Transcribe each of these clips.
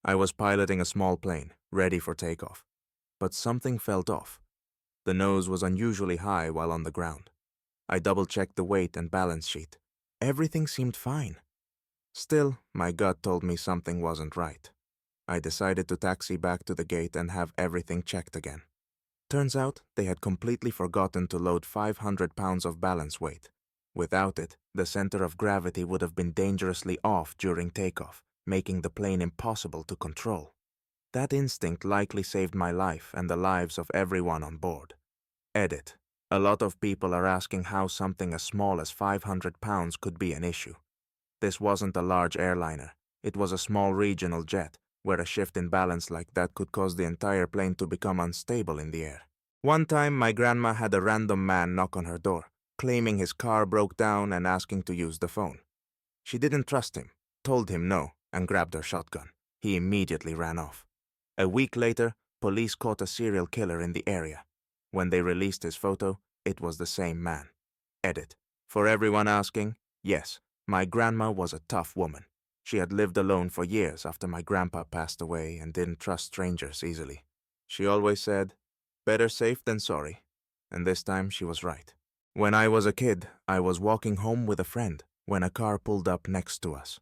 I was piloting a small plane, ready for takeoff. But something felt off. The nose was unusually high while on the ground. I double-checked the weight and balance sheet. Everything seemed fine. Still, my gut told me something wasn't right. I decided to taxi back to the gate and have everything checked again. Turns out they had completely forgotten to load 500 pounds of balance weight. Without it, the center of gravity would have been dangerously off during takeoff, making the plane impossible to control. That instinct likely saved my life and the lives of everyone on board. Edit. A lot of people are asking how something as small as 500 pounds could be an issue. This wasn't a large airliner. It was a small regional jet, where a shift in balance like that could cause the entire plane to become unstable in the air. One time, my grandma had a random man knock on her door, claiming his car broke down and asking to use the phone. She didn't trust him, told him no, and grabbed her shotgun. He immediately ran off. A week later, police caught a serial killer in the area. When they released his photo, it was the same man. Edit. For everyone asking, yes, my grandma was a tough woman. She had lived alone for years after my grandpa passed away and didn't trust strangers easily. She always said, better safe than sorry. And this time she was right. When I was a kid, I was walking home with a friend when a car pulled up next to us.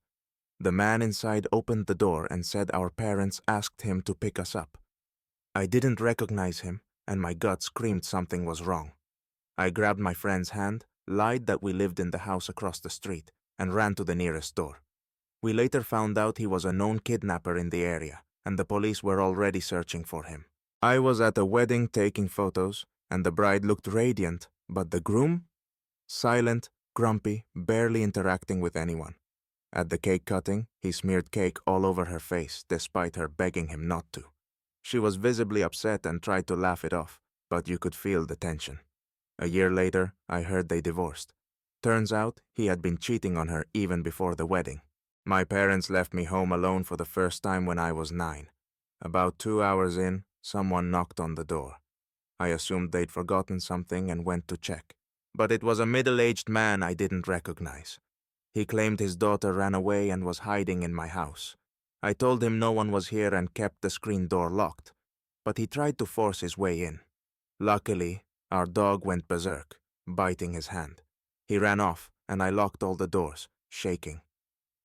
The man inside opened the door and said our parents asked him to pick us up. I didn't recognize him, and my gut screamed something was wrong. I grabbed my friend's hand, lied that we lived in the house across the street, and ran to the nearest door. We later found out he was a known kidnapper in the area, and the police were already searching for him. I was at a wedding taking photos, and the bride looked radiant, but the groom? Silent, grumpy, barely interacting with anyone. At the cake cutting, he smeared cake all over her face, despite her begging him not to. She was visibly upset and tried to laugh it off, but you could feel the tension. A year later, I heard they divorced. Turns out, he had been cheating on her even before the wedding. My parents left me home alone for the first time when I was 9. About 2 hours in, someone knocked on the door. I assumed they'd forgotten something and went to check. But it was a middle-aged man I didn't recognize. He claimed his daughter ran away and was hiding in my house. I told him no one was here and kept the screen door locked, but he tried to force his way in. Luckily, our dog went berserk, biting his hand. He ran off, and I locked all the doors, shaking.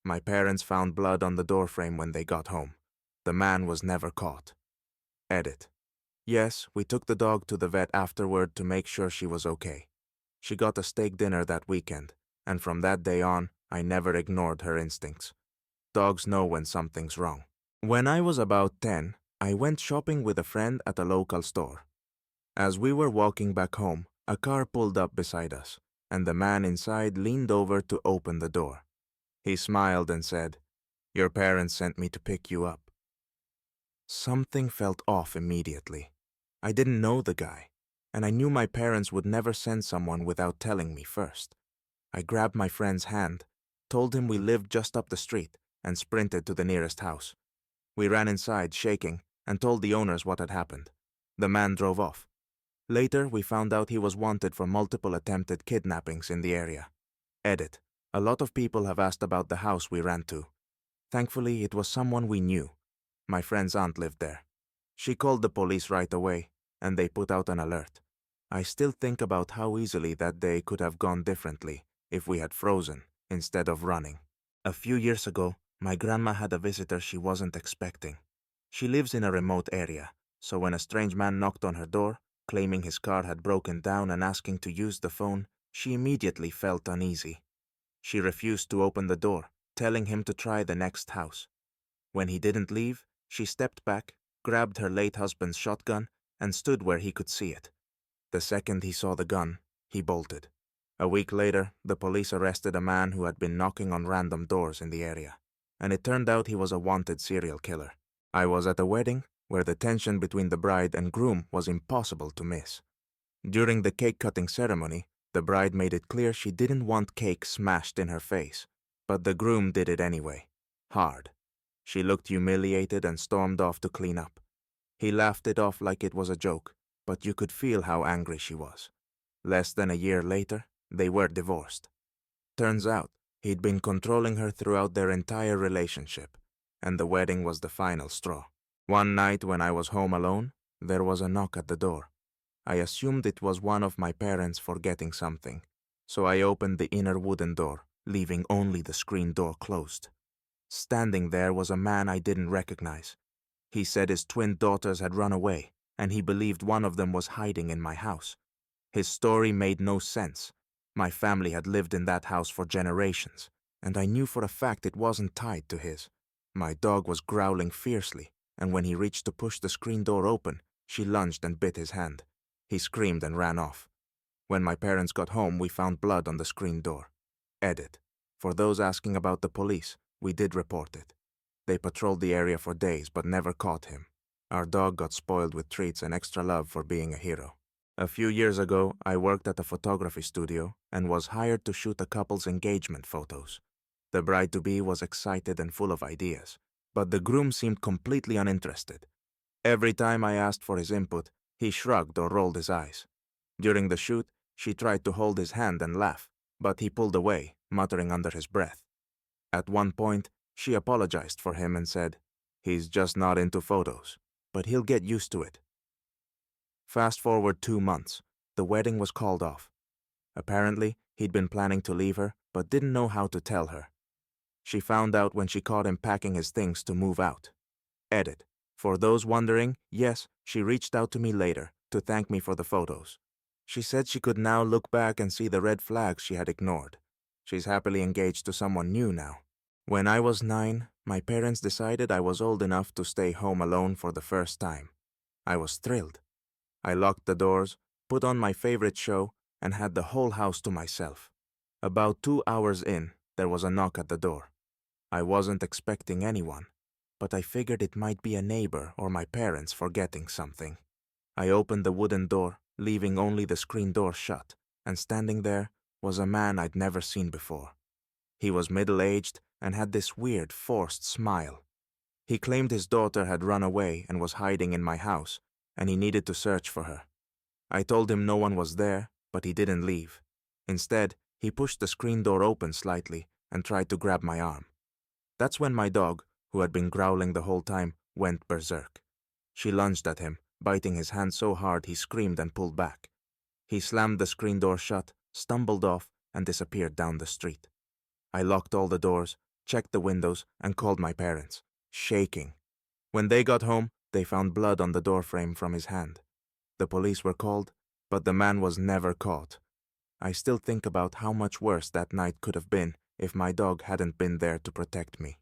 My parents found blood on the doorframe when they got home. The man was never caught. Edit. Yes, we took the dog to the vet afterward to make sure she was okay. She got a steak dinner that weekend, and from that day on, I never ignored her instincts. Dogs know when something's wrong. When I was about 10, I went shopping with a friend at a local store. As we were walking back home, a car pulled up beside us, and the man inside leaned over to open the door. He smiled and said, "Your parents sent me to pick you up." Something felt off immediately. I didn't know the guy, and I knew my parents would never send someone without telling me first. I grabbed my friend's hand, told him we lived just up the street, and sprinted to the nearest house. We ran inside, shaking, and told the owners what had happened. The man drove off. Later, we found out he was wanted for multiple attempted kidnappings in the area. Edit. A lot of people have asked about the house we ran to. Thankfully, it was someone we knew. My friend's aunt lived there. She called the police right away, and they put out an alert. I still think about how easily that day could have gone differently if we had frozen instead of running. A few years ago, my grandma had a visitor she wasn't expecting. She lives in a remote area, so when a strange man knocked on her door, claiming his car had broken down and asking to use the phone, she immediately felt uneasy. She refused to open the door, telling him to try the next house. When he didn't leave, she stepped back, grabbed her late husband's shotgun, and stood where he could see it. The second he saw the gun, he bolted. A week later, the police arrested a man who had been knocking on random doors in the area, and it turned out he was a wanted serial killer. I was at a wedding where the tension between the bride and groom was impossible to miss. During the cake-cutting ceremony, the bride made it clear she didn't want cake smashed in her face, but the groom did it anyway, hard. She looked humiliated and stormed off to clean up. He laughed it off like it was a joke, but you could feel how angry she was. Less than a year later, they were divorced. Turns out, he'd been controlling her throughout their entire relationship, and the wedding was the final straw. One night when I was home alone, there was a knock at the door. I assumed it was one of my parents forgetting something, so I opened the inner wooden door, leaving only the screen door closed. Standing there was a man I didn't recognize. He said his twin daughters had run away, and he believed one of them was hiding in my house. His story made no sense. My family had lived in that house for generations, and I knew for a fact it wasn't tied to his. My dog was growling fiercely, and when he reached to push the screen door open, she lunged and bit his hand. He screamed and ran off. When my parents got home, we found blood on the screen door. Edit. For those asking about the police, we did report it. They patrolled the area for days but never caught him. Our dog got spoiled with treats and extra love for being a hero. A few years ago, I worked at a photography studio and was hired to shoot a couple's engagement photos. The bride-to-be was excited and full of ideas, but the groom seemed completely uninterested. Every time I asked for his input, he shrugged or rolled his eyes. During the shoot, she tried to hold his hand and laugh, but he pulled away, muttering under his breath. At one point, she apologized for him and said, "He's just not into photos, but he'll get used to it." Fast forward 2 months, the wedding was called off. Apparently, he'd been planning to leave her, but didn't know how to tell her. She found out when she caught him packing his things to move out. Edit. For those wondering, yes, she reached out to me later to thank me for the photos. She said she could now look back and see the red flags she had ignored. She's happily engaged to someone new now. When I was 9, my parents decided I was old enough to stay home alone for the first time. I was thrilled. I locked the doors, put on my favorite show, and had the whole house to myself. About 2 hours in, there was a knock at the door. I wasn't expecting anyone, but I figured it might be a neighbor or my parents forgetting something. I opened the wooden door, leaving only the screen door shut, and standing there was a man I'd never seen before. He was middle-aged and had this weird, forced smile. He claimed his daughter had run away and was hiding in my house, and he needed to search for her. I told him no one was there, but he didn't leave. Instead, he pushed the screen door open slightly and tried to grab my arm. That's when my dog, who had been growling the whole time, went berserk. She lunged at him, biting his hand so hard he screamed and pulled back. He slammed the screen door shut, stumbled off, and disappeared down the street. I locked all the doors, checked the windows, and called my parents, shaking. When they got home, they found blood on the doorframe from his hand. The police were called, but the man was never caught. I still think about how much worse that night could have been if my dog hadn't been there to protect me.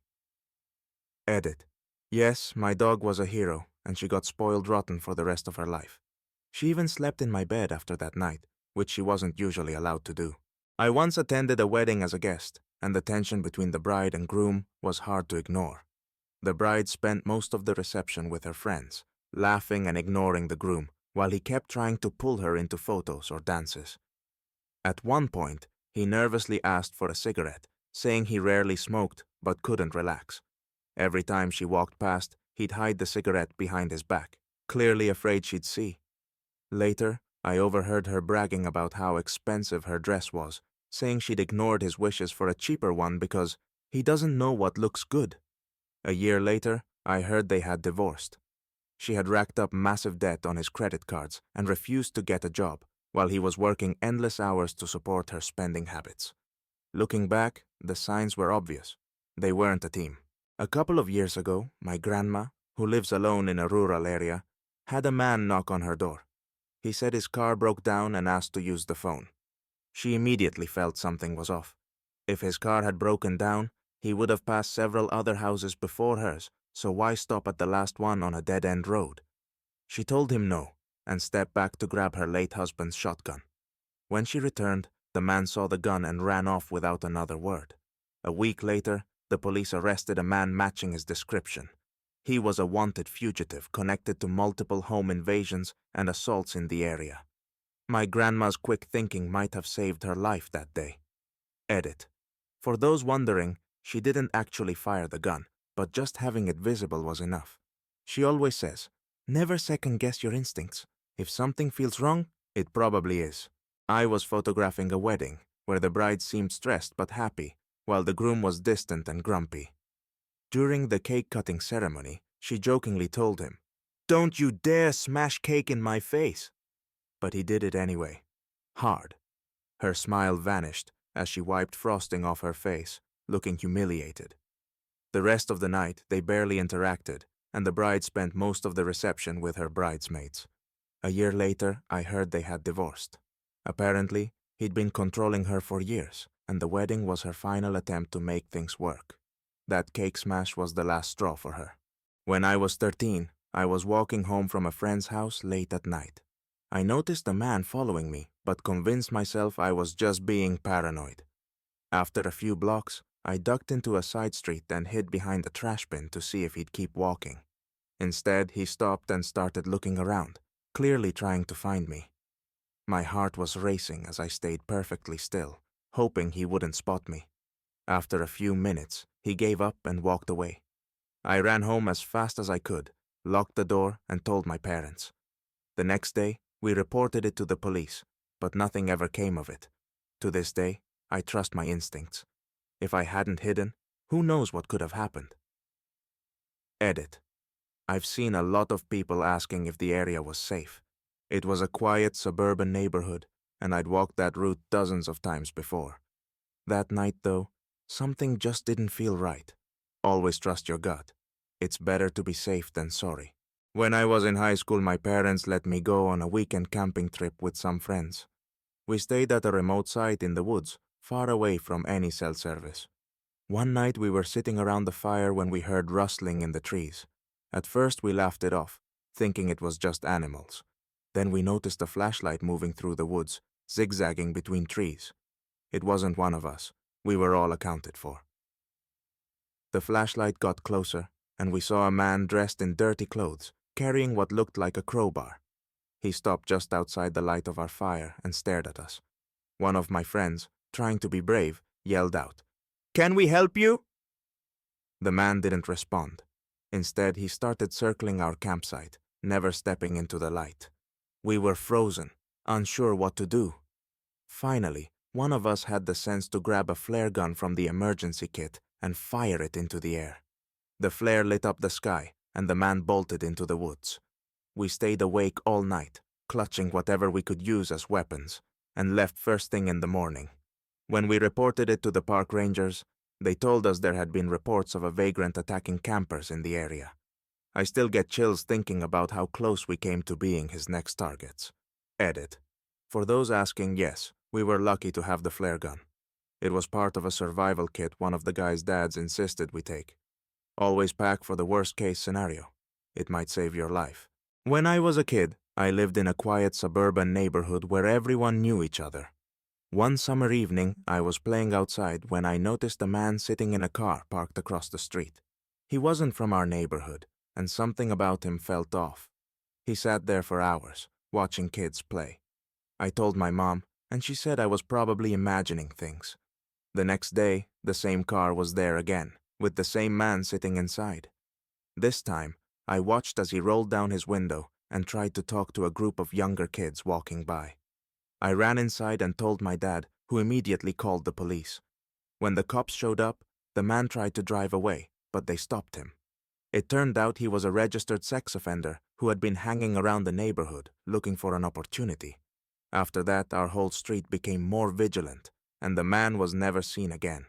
Edit. Yes, my dog was a hero, and she got spoiled rotten for the rest of her life. She even slept in my bed after that night, which she wasn't usually allowed to do. I once attended a wedding as a guest, and the tension between the bride and groom was hard to ignore. The bride spent most of the reception with her friends, laughing and ignoring the groom, while he kept trying to pull her into photos or dances. At one point, he nervously asked for a cigarette, saying he rarely smoked but couldn't relax. Every time she walked past, he'd hide the cigarette behind his back, clearly afraid she'd see. Later, I overheard her bragging about how expensive her dress was, saying she'd ignored his wishes for a cheaper one because he doesn't know what looks good. A year later, I heard they had divorced. She had racked up massive debt on his credit cards and refused to get a job, while he was working endless hours to support her spending habits. Looking back, the signs were obvious. They weren't a team. A couple of years ago, my grandma, who lives alone in a rural area, had a man knock on her door. He said his car broke down and asked to use the phone. She immediately felt something was off. If his car had broken down, he would have passed several other houses before hers, so why stop at the last one on a dead-end road? She told him no, and stepped back to grab her late husband's shotgun. When she returned, the man saw the gun and ran off without another word. A week later, the police arrested a man matching his description. He was a wanted fugitive connected to multiple home invasions and assaults in the area. My grandma's quick thinking might have saved her life that day. Edit. For those wondering, she didn't actually fire the gun, but just having it visible was enough. She always says, "Never second-guess your instincts. If something feels wrong, it probably is." I was photographing a wedding, where the bride seemed stressed but happy, while the groom was distant and grumpy. During the cake-cutting ceremony, she jokingly told him, "Don't you dare smash cake in my face!" But he did it anyway. Hard. Her smile vanished as she wiped frosting off her face, looking humiliated. The rest of the night, they barely interacted, and the bride spent most of the reception with her bridesmaids. A year later, I heard they had divorced. Apparently, he'd been controlling her for years, and the wedding was her final attempt to make things work. That cake smash was the last straw for her. When I was 13, I was walking home from a friend's house late at night. I noticed a man following me, but convinced myself I was just being paranoid. After a few blocks, I ducked into a side street and hid behind a trash bin to see if he'd keep walking. Instead, he stopped and started looking around, clearly trying to find me. My heart was racing as I stayed perfectly still, hoping he wouldn't spot me. After a few minutes, he gave up and walked away. I ran home as fast as I could, locked the door, and told my parents. The next day, we reported it to the police, but nothing ever came of it. To this day, I trust my instincts. If I hadn't hidden, who knows what could have happened? Edit. I've seen a lot of people asking if the area was safe. It was a quiet suburban neighborhood, and I'd walked that route dozens of times before. That night, though, something just didn't feel right. Always trust your gut. It's better to be safe than sorry. When I was in high school, my parents let me go on a weekend camping trip with some friends. We stayed at a remote site in the woods, far away from any cell service. One night we were sitting around the fire when we heard rustling in the trees. At first we laughed it off, thinking it was just animals. Then we noticed a flashlight moving through the woods, zigzagging between trees. It wasn't one of us. We were all accounted for. The flashlight got closer, and we saw a man dressed in dirty clothes, carrying what looked like a crowbar. He stopped just outside the light of our fire and stared at us. One of my friends, trying to be brave, yelled out, "Can we help you?" The man didn't respond. Instead, he started circling our campsite, never stepping into the light. We were frozen, unsure what to do. Finally, one of us had the sense to grab a flare gun from the emergency kit and fire it into the air. The flare lit up the sky, and the man bolted into the woods. We stayed awake all night, clutching whatever we could use as weapons, and left first thing in the morning. When we reported it to the park rangers, they told us there had been reports of a vagrant attacking campers in the area. I still get chills thinking about how close we came to being his next targets. Edit. For those asking, yes, we were lucky to have the flare gun. It was part of a survival kit one of the guy's dads insisted we take. Always pack for the worst-case scenario. It might save your life. When I was a kid, I lived in a quiet suburban neighborhood where everyone knew each other. One summer evening, I was playing outside when I noticed a man sitting in a car parked across the street. He wasn't from our neighborhood, and something about him felt off. He sat there for hours, watching kids play. I told my mom, and she said I was probably imagining things. The next day, the same car was there again, with the same man sitting inside. This time, I watched as he rolled down his window and tried to talk to a group of younger kids walking by. I ran inside and told my dad, who immediately called the police. When the cops showed up, the man tried to drive away, but they stopped him. It turned out he was a registered sex offender who had been hanging around the neighborhood looking for an opportunity. After that, our whole street became more vigilant, and the man was never seen again.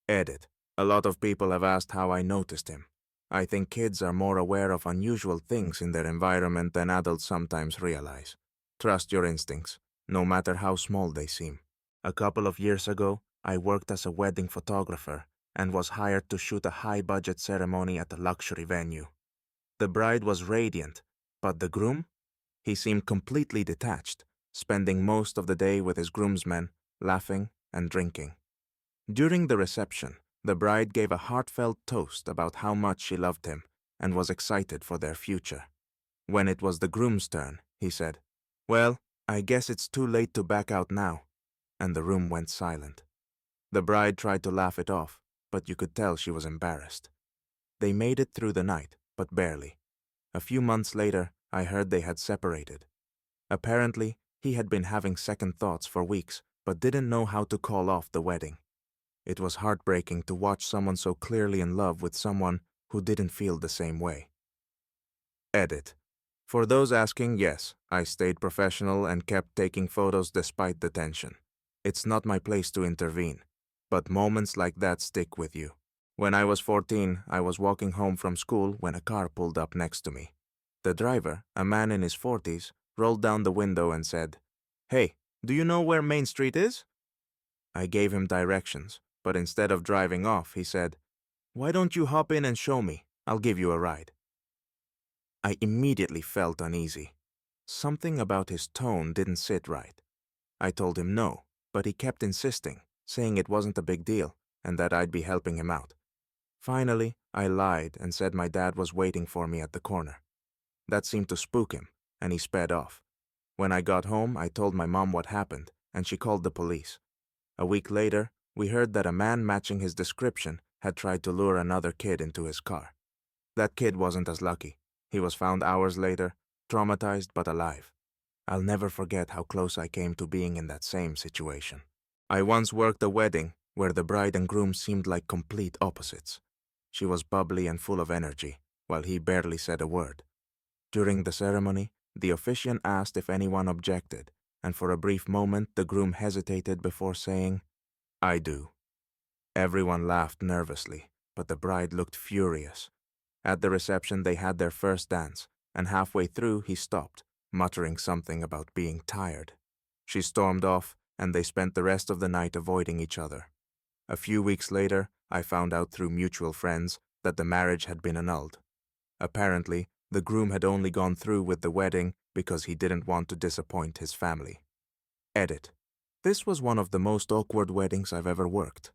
Edit. A lot of people have asked how I noticed him. I think kids are more aware of unusual things in their environment than adults sometimes realize. Trust your instincts, no matter how small they seem. A couple of years ago, I worked as a wedding photographer and was hired to shoot a high-budget ceremony at a luxury venue. The bride was radiant, but the groom? He seemed completely detached, spending most of the day with his groomsmen, laughing and drinking. During the reception, the bride gave a heartfelt toast about how much she loved him and was excited for their future. When it was the groom's turn, he said, "Well, I guess it's too late to back out now," and the room went silent. The bride tried to laugh it off, but you could tell she was embarrassed. They made it through the night, but barely. A few months later, I heard they had separated. Apparently, he had been having second thoughts for weeks, but didn't know how to call off the wedding. It was heartbreaking to watch someone so clearly in love with someone who didn't feel the same way. Edit. For those asking, yes, I stayed professional and kept taking photos despite the tension. It's not my place to intervene, but moments like that stick with you. When I was 14, I was walking home from school when a car pulled up next to me. The driver, a man in his 40s, rolled down the window and said, "Hey, do you know where Main Street is?" I gave him directions, but instead of driving off, he said, "Why don't you hop in and show me? I'll give you a ride." I immediately felt uneasy. Something about his tone didn't sit right. I told him no, but he kept insisting, saying it wasn't a big deal and that I'd be helping him out. Finally, I lied and said my dad was waiting for me at the corner. That seemed to spook him, and he sped off. When I got home, I told my mom what happened, and she called the police. A week later, we heard that a man matching his description had tried to lure another kid into his car. That kid wasn't as lucky. He was found hours later, traumatized but alive. I'll never forget how close I came to being in that same situation. I once worked a wedding where the bride and groom seemed like complete opposites. She was bubbly and full of energy, while he barely said a word. During the ceremony, the officiant asked if anyone objected, and for a brief moment the groom hesitated before saying, "I do." Everyone laughed nervously, but the bride looked furious. At the reception they had their first dance, and halfway through he stopped, muttering something about being tired. She stormed off, and they spent the rest of the night avoiding each other. A few weeks later, I found out through mutual friends that the marriage had been annulled. Apparently, the groom had only gone through with the wedding because he didn't want to disappoint his family. Edit. This was one of the most awkward weddings I've ever worked.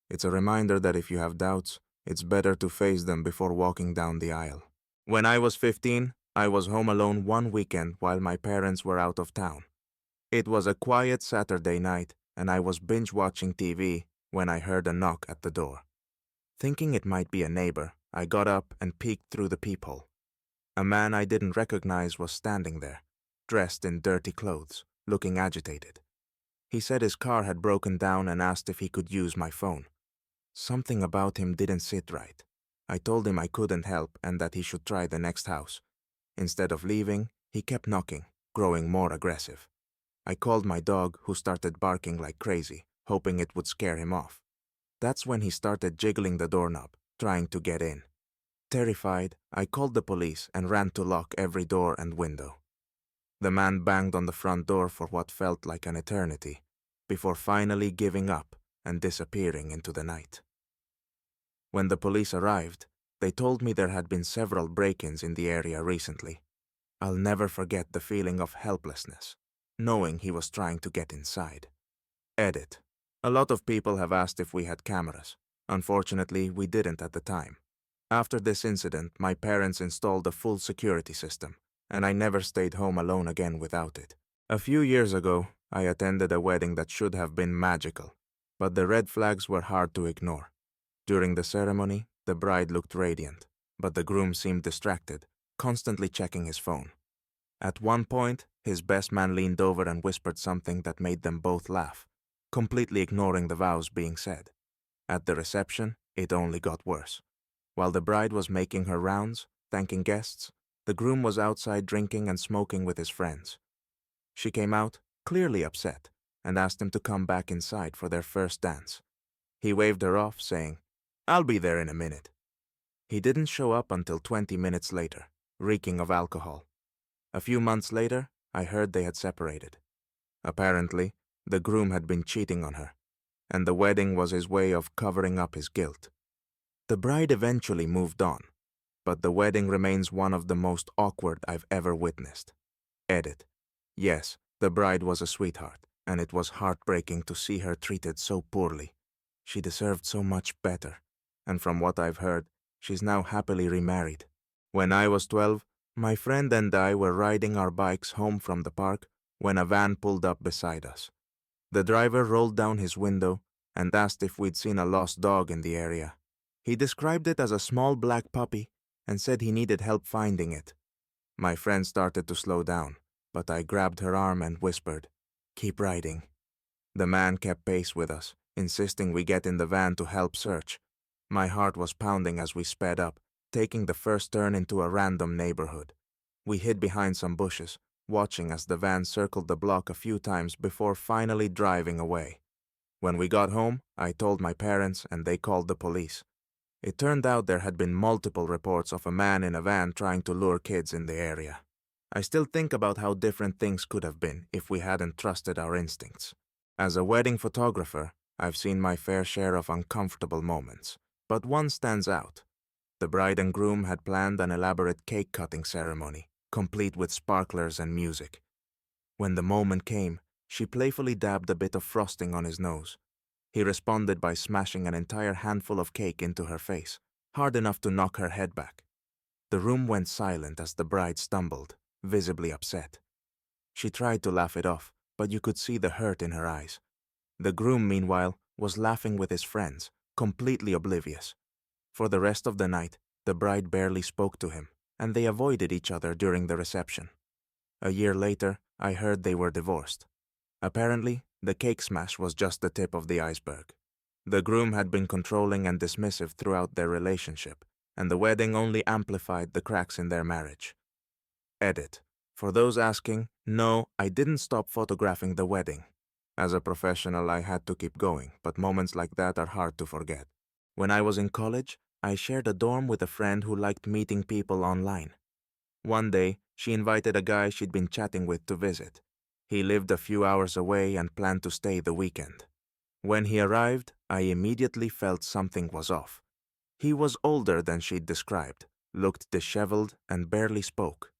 It's a reminder that if you have doubts, it's better to face them before walking down the aisle. When I was 15, I was home alone one weekend while my parents were out of town. It was a quiet Saturday night, and I was binge-watching TV when I heard a knock at the door. Thinking it might be a neighbor, I got up and peeked through the peephole. A man I didn't recognize was standing there, dressed in dirty clothes, looking agitated. He said his car had broken down and asked if he could use my phone. Something about him didn't sit right. I told him I couldn't help and that he should try the next house. Instead of leaving, he kept knocking, growing more aggressive. I called my dog, who started barking like crazy, hoping it would scare him off. That's when he started jiggling the doorknob, trying to get in. Terrified, I called the police and ran to lock every door and window. The man banged on the front door for what felt like an eternity, before finally giving up and disappearing into the night. When the police arrived, they told me there had been several break-ins in the area recently. I'll never forget the feeling of helplessness, knowing he was trying to get inside. Edit. A lot of people have asked if we had cameras. Unfortunately, we didn't at the time. After this incident, my parents installed a full security system, and I never stayed home alone again without it. A few years ago, I attended a wedding that should have been magical, but the red flags were hard to ignore. During the ceremony, the bride looked radiant, but the groom seemed distracted, constantly checking his phone. At one point, his best man leaned over and whispered something that made them both laugh, completely ignoring the vows being said. At the reception, it only got worse. While the bride was making her rounds, thanking guests, the groom was outside drinking and smoking with his friends. She came out, clearly upset, and asked him to come back inside for their first dance. He waved her off, saying, "I'll be there in a minute." He didn't show up until 20 minutes later, reeking of alcohol. A few months later, I heard they had separated. Apparently, the groom had been cheating on her, and the wedding was his way of covering up his guilt. The bride eventually moved on, but the wedding remains one of the most awkward I've ever witnessed. Edit. Yes, the bride was a sweetheart, and it was heartbreaking to see her treated so poorly. She deserved so much better, and from what I've heard, she's now happily remarried. When I was 12, my friend and I were riding our bikes home from the park when a van pulled up beside us. The driver rolled down his window and asked if we'd seen a lost dog in the area. He described it as a small black puppy and said he needed help finding it. My friend started to slow down, but I grabbed her arm and whispered, "Keep riding." The man kept pace with us, insisting we get in the van to help search. My heart was pounding as we sped up, taking the first turn into a random neighborhood. We hid behind some bushes, watching as the van circled the block a few times before finally driving away. When we got home, I told my parents and they called the police. It turned out there had been multiple reports of a man in a van trying to lure kids in the area. I still think about how different things could have been if we hadn't trusted our instincts. As a wedding photographer, I've seen my fair share of uncomfortable moments, but one stands out. The bride and groom had planned an elaborate cake-cutting ceremony, complete with sparklers and music. When the moment came, she playfully dabbed a bit of frosting on his nose. He responded by smashing an entire handful of cake into her face, hard enough to knock her head back. The room went silent as the bride stumbled, visibly upset. She tried to laugh it off, but you could see the hurt in her eyes. The groom, meanwhile, was laughing with his friends, completely oblivious. For the rest of the night, the bride barely spoke to him, and they avoided each other during the reception. A year later, I heard they were divorced. Apparently, the cake smash was just the tip of the iceberg. The groom had been controlling and dismissive throughout their relationship, and the wedding only amplified the cracks in their marriage. Edit. For those asking, no, I didn't stop photographing the wedding. As a professional, I had to keep going, but moments like that are hard to forget. When I was in college, I shared a dorm with a friend who liked meeting people online. One day, she invited a guy she'd been chatting with to visit. He lived a few hours away and planned to stay the weekend. When he arrived, I immediately felt something was off. He was older than she'd described, looked disheveled, and barely spoke.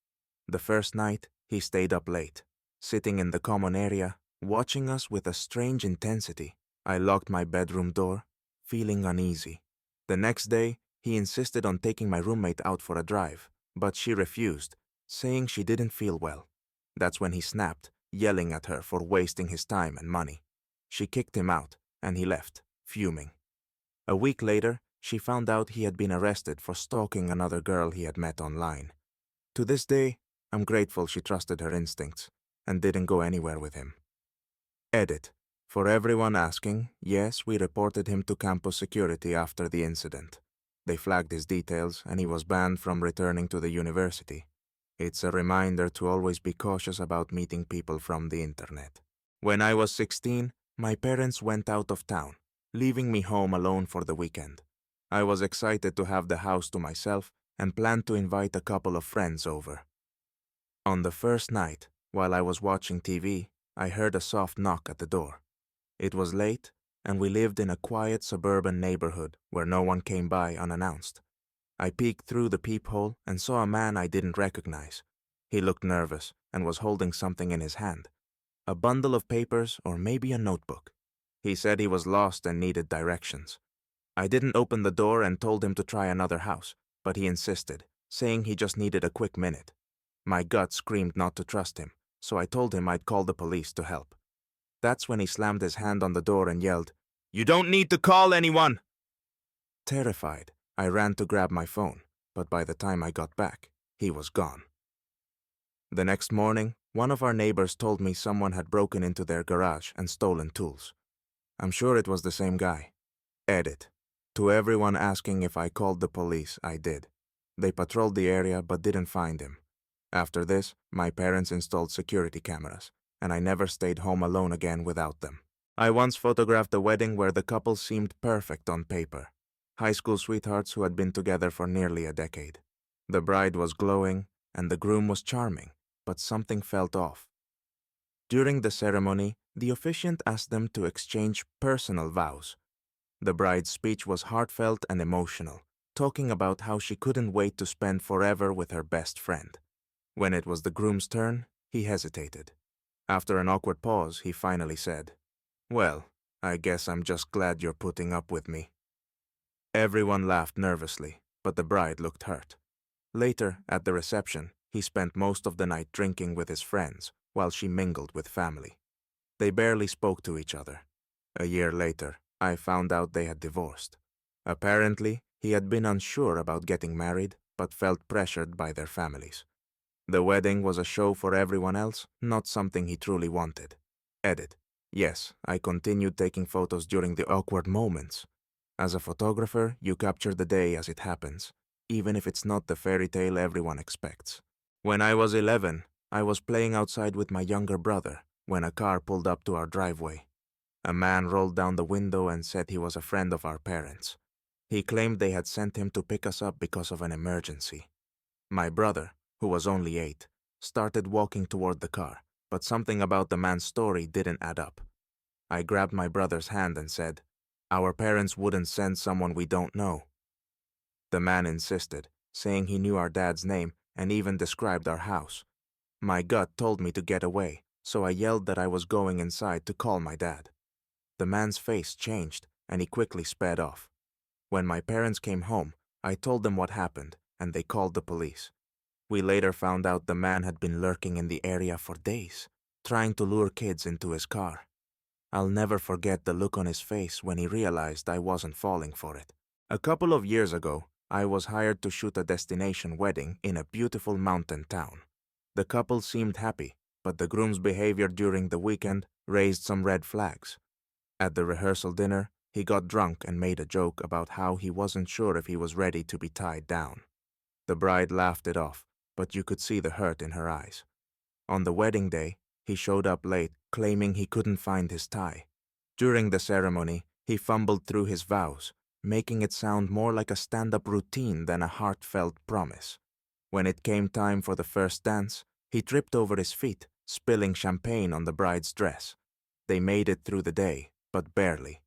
The first night, he stayed up late, sitting in the common area, watching us with a strange intensity. I locked my bedroom door, feeling uneasy. The next day, he insisted on taking my roommate out for a drive, but she refused, saying she didn't feel well. That's when he snapped, yelling at her for wasting his time and money. She kicked him out, and he left, fuming. A week later, she found out he had been arrested for stalking another girl he had met online. To this day, I'm grateful she trusted her instincts and didn't go anywhere with him. Edit. For everyone asking, yes, we reported him to campus security after the incident. They flagged his details and he was banned from returning to the university. It's a reminder to always be cautious about meeting people from the internet. When I was 16, my parents went out of town, leaving me home alone for the weekend. I was excited to have the house to myself and planned to invite a couple of friends over. On the first night, while I was watching TV, I heard a soft knock at the door. It was late, and we lived in a quiet suburban neighborhood where no one came by unannounced. I peeked through the peephole and saw a man I didn't recognize. He looked nervous and was holding something in his hand. A bundle of papers or maybe a notebook. He said he was lost and needed directions. I didn't open the door and told him to try another house, but he insisted, saying he just needed a quick minute. My gut screamed not to trust him, so I told him I'd call the police to help. That's when he slammed his hand on the door and yelled, "You don't need to call anyone!" Terrified, I ran to grab my phone, but by the time I got back, he was gone. The next morning, one of our neighbors told me someone had broken into their garage and stolen tools. I'm sure it was the same guy. Edit. To everyone asking if I called the police, I did. They patrolled the area but didn't find him. After this, my parents installed security cameras, and I never stayed home alone again without them. I once photographed a wedding where the couple seemed perfect on paper. High school sweethearts who had been together for nearly a decade. The bride was glowing, and the groom was charming, but something felt off. During the ceremony, the officiant asked them to exchange personal vows. The bride's speech was heartfelt and emotional, talking about how she couldn't wait to spend forever with her best friend. When it was the groom's turn, he hesitated. After an awkward pause, he finally said, "Well, I guess I'm just glad you're putting up with me." Everyone laughed nervously, but the bride looked hurt. Later, at the reception, he spent most of the night drinking with his friends while she mingled with family. They barely spoke to each other. A year later, I found out they had divorced. Apparently, he had been unsure about getting married, but felt pressured by their families. The wedding was a show for everyone else, not something he truly wanted. Edit. Yes, I continued taking photos during the awkward moments. As a photographer, you capture the day as it happens, even if it's not the fairy tale everyone expects. When I was 11, I was playing outside with my younger brother when a car pulled up to our driveway. A man rolled down the window and said he was a friend of our parents. He claimed they had sent him to pick us up because of an emergency. My brother, who was only 8, started walking toward the car, but something about the man's story didn't add up. I grabbed my brother's hand and said, "Our parents wouldn't send someone we don't know." The man insisted, saying he knew our dad's name and even described our house. My gut told me to get away, so I yelled that I was going inside to call my dad. The man's face changed, and he quickly sped off. When my parents came home, I told them what happened, and they called the police. We later found out the man had been lurking in the area for days, trying to lure kids into his car. I'll never forget the look on his face when he realized I wasn't falling for it. A couple of years ago, I was hired to shoot a destination wedding in a beautiful mountain town. The couple seemed happy, but the groom's behavior during the weekend raised some red flags. At the rehearsal dinner, he got drunk and made a joke about how he wasn't sure if he was ready to be tied down. The bride laughed it off, but you could see the hurt in her eyes. On the wedding day, he showed up late, claiming he couldn't find his tie. During the ceremony, he fumbled through his vows, making it sound more like a stand-up routine than a heartfelt promise. When it came time for the first dance, he tripped over his feet, spilling champagne on the bride's dress. They made it through the day, but barely.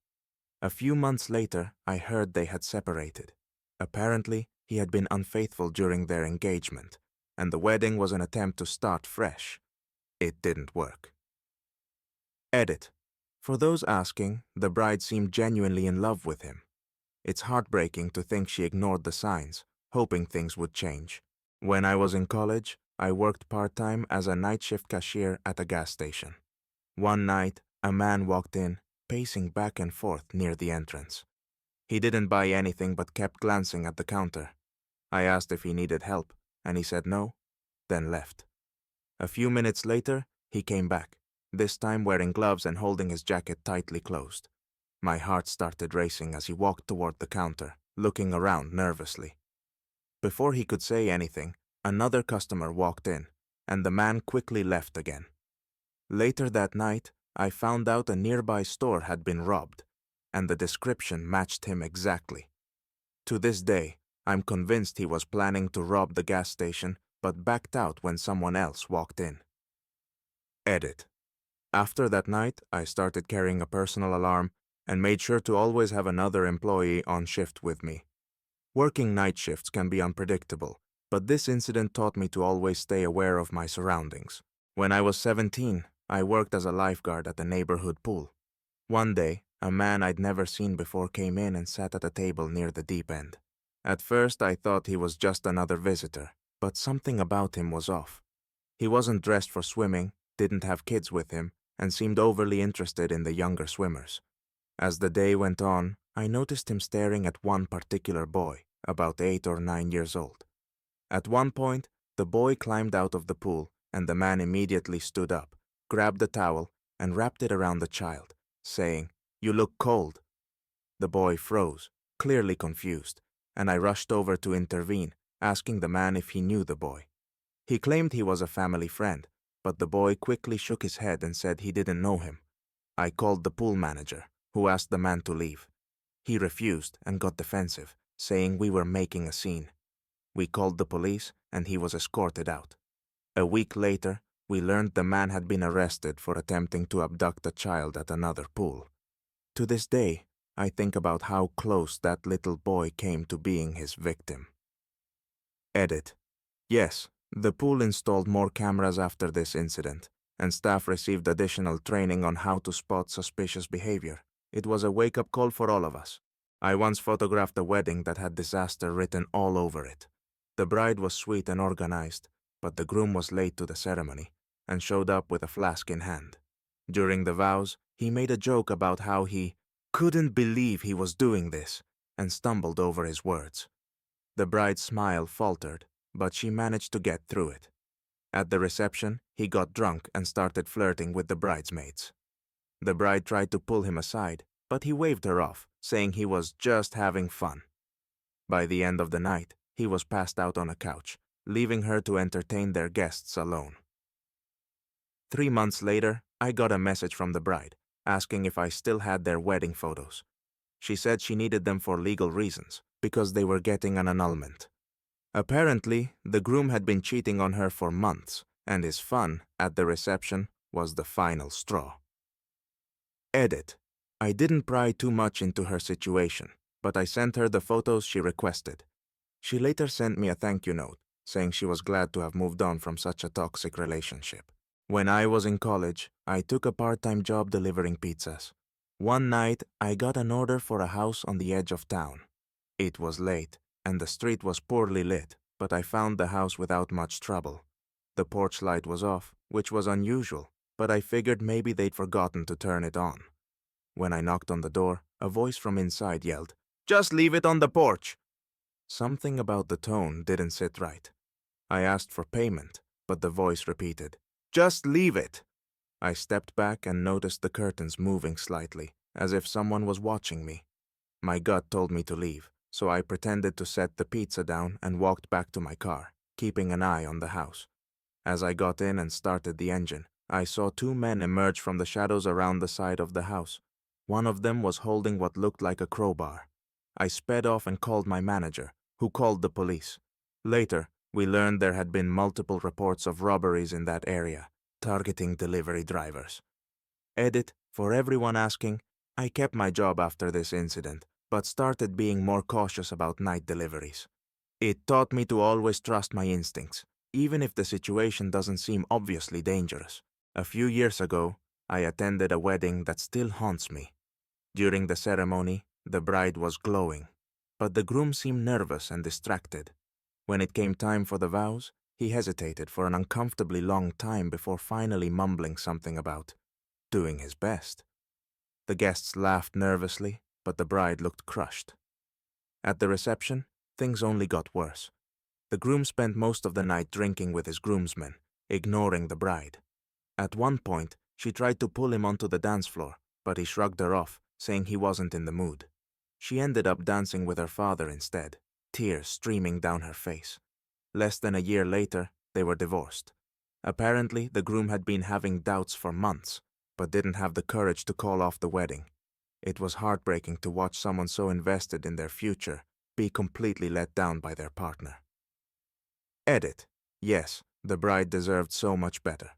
A few months later, I heard they had separated. Apparently, he had been unfaithful during their engagement, and the wedding was an attempt to start fresh. It didn't work. Edit. For those asking, the bride seemed genuinely in love with him. It's heartbreaking to think she ignored the signs, hoping things would change. When I was in college, I worked part-time as a night shift cashier at a gas station. One night, a man walked in, pacing back and forth near the entrance. He didn't buy anything but kept glancing at the counter. I asked if he needed help, and he said no, then left. A few minutes later, he came back, this time wearing gloves and holding his jacket tightly closed. My heart started racing as he walked toward the counter, looking around nervously. Before he could say anything, another customer walked in, and the man quickly left again. Later that night, I found out a nearby store had been robbed, and the description matched him exactly. To this day, I'm convinced he was planning to rob the gas station, but backed out when someone else walked in. Edit. After that night, I started carrying a personal alarm and made sure to always have another employee on shift with me. Working night shifts can be unpredictable, but this incident taught me to always stay aware of my surroundings. When I was 17, I worked as a lifeguard at the neighborhood pool. One day, a man I'd never seen before came in and sat at a table near the deep end. At first, I thought he was just another visitor, but something about him was off. He wasn't dressed for swimming, didn't have kids with him, and seemed overly interested in the younger swimmers. As the day went on, I noticed him staring at one particular boy, about 8 or 9 years old. At one point, the boy climbed out of the pool, and the man immediately stood up, grabbed a towel, and wrapped it around the child, saying, "You look cold." The boy froze, clearly confused, and I rushed over to intervene, asking the man if he knew the boy. He claimed he was a family friend, but the boy quickly shook his head and said he didn't know him. I called the pool manager, who asked the man to leave. He refused and got defensive, saying we were making a scene. We called the police, and he was escorted out. A week later, we learned the man had been arrested for attempting to abduct a child at another pool. To this day, I think about how close that little boy came to being his victim. Edit. Yes, the pool installed more cameras after this incident, and staff received additional training on how to spot suspicious behavior. It was a wake-up call for all of us. I once photographed a wedding that had disaster written all over it. The bride was sweet and organized, but the groom was late to the ceremony and showed up with a flask in hand. During the vows, he made a joke about how he couldn't believe he was doing this and stumbled over his words. The bride's smile faltered, but she managed to get through it. At the reception, he got drunk and started flirting with the bridesmaids. The bride tried to pull him aside, but he waved her off, saying he was just having fun. By the end of the night, he was passed out on a couch, leaving her to entertain their guests alone. 3 months later, I got a message from the bride, asking if I still had their wedding photos. She said she needed them for legal reasons, because they were getting an annulment. Apparently, the groom had been cheating on her for months, and his fun at the reception was the final straw. Edit. I didn't pry too much into her situation, but I sent her the photos she requested. She later sent me a thank you note, saying she was glad to have moved on from such a toxic relationship. When I was in college, I took a part-time job delivering pizzas. One night, I got an order for a house on the edge of town. It was late, and the street was poorly lit, but I found the house without much trouble. The porch light was off, which was unusual, but I figured maybe they'd forgotten to turn it on. When I knocked on the door, a voice from inside yelled, "Just leave it on the porch!" Something about the tone didn't sit right. I asked for payment, but the voice repeated, "Just leave it!" I stepped back and noticed the curtains moving slightly, as if someone was watching me. My gut told me to leave, so I pretended to set the pizza down and walked back to my car, keeping an eye on the house. As I got in and started the engine, I saw two men emerge from the shadows around the side of the house. One of them was holding what looked like a crowbar. I sped off and called my manager, who called the police. Later, we learned there had been multiple reports of robberies in that area, targeting delivery drivers. Edit, for everyone asking, I kept my job after this incident, but started being more cautious about night deliveries. It taught me to always trust my instincts, even if the situation doesn't seem obviously dangerous. A few years ago, I attended a wedding that still haunts me. During the ceremony, the bride was glowing, but the groom seemed nervous and distracted. When it came time for the vows, he hesitated for an uncomfortably long time before finally mumbling something about doing his best. The guests laughed nervously, but the bride looked crushed. At the reception, things only got worse. The groom spent most of the night drinking with his groomsmen, ignoring the bride. At one point, she tried to pull him onto the dance floor, but he shrugged her off, saying he wasn't in the mood. She ended up dancing with her father instead, tears streaming down her face. Less than a year later, they were divorced. Apparently, the groom had been having doubts for months, but didn't have the courage to call off the wedding. It was heartbreaking to watch someone so invested in their future be completely let down by their partner. Edit. Yes, the bride deserved so much better.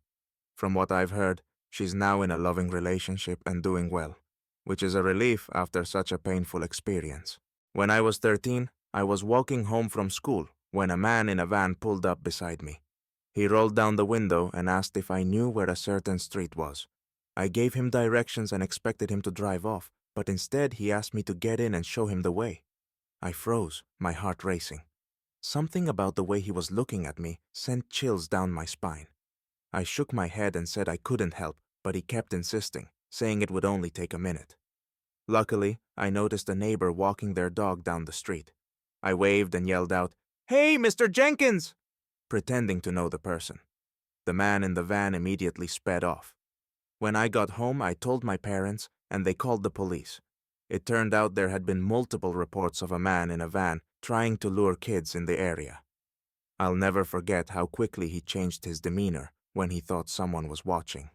From what I've heard, she's now in a loving relationship and doing well, which is a relief after such a painful experience. When I was 13, I was walking home from school when a man in a van pulled up beside me. He rolled down the window and asked if I knew where a certain street was. I gave him directions and expected him to drive off, but instead he asked me to get in and show him the way. I froze, my heart racing. Something about the way he was looking at me sent chills down my spine. I shook my head and said I couldn't help, but he kept insisting, saying it would only take a minute. Luckily, I noticed a neighbor walking their dog down the street. I waved and yelled out, "Hey, Mr. Jenkins!" pretending to know the person. The man in the van immediately sped off. When I got home, I told my parents, and they called the police. It turned out there had been multiple reports of a man in a van trying to lure kids in the area. I'll never forget how quickly he changed his demeanor when he thought someone was watching.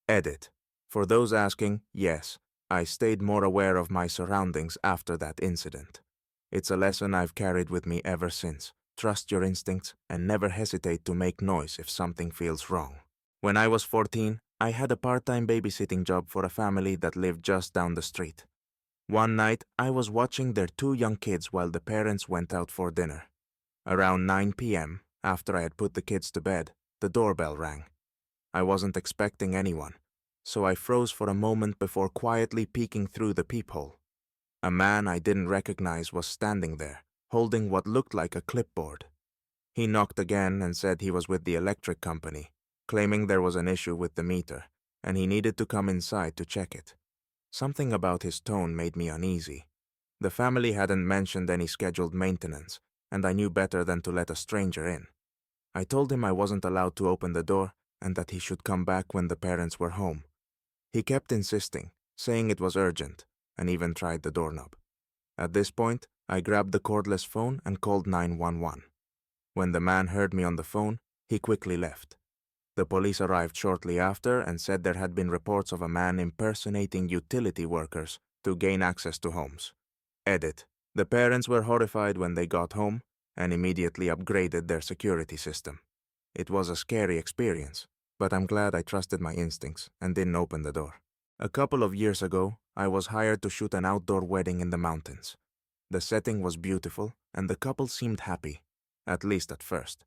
Edit. For those asking, yes, I stayed more aware of my surroundings after that incident. It's a lesson I've carried with me ever since. Trust your instincts and never hesitate to make noise if something feels wrong. When I was 14, I had a part-time babysitting job for a family that lived just down the street. One night, I was watching their two young kids while the parents went out for dinner. Around 9 p.m., after I had put the kids to bed, the doorbell rang. I wasn't expecting anyone, so I froze for a moment before quietly peeking through the peephole. A man I didn't recognize was standing there, holding what looked like a clipboard. He knocked again and said he was with the electric company, claiming there was an issue with the meter, and he needed to come inside to check it. Something about his tone made me uneasy. The family hadn't mentioned any scheduled maintenance, and I knew better than to let a stranger in. I told him I wasn't allowed to open the door and that he should come back when the parents were home. He kept insisting, saying it was urgent, and even tried the doorknob. At this point, I grabbed the cordless phone and called 911. When the man heard me on the phone, he quickly left. The police arrived shortly after and said there had been reports of a man impersonating utility workers to gain access to homes. Edit. The parents were horrified when they got home and immediately upgraded their security system. It was a scary experience, but I'm glad I trusted my instincts and didn't open the door. A couple of years ago, I was hired to shoot an outdoor wedding in the mountains. The setting was beautiful and the couple seemed happy, at least at first.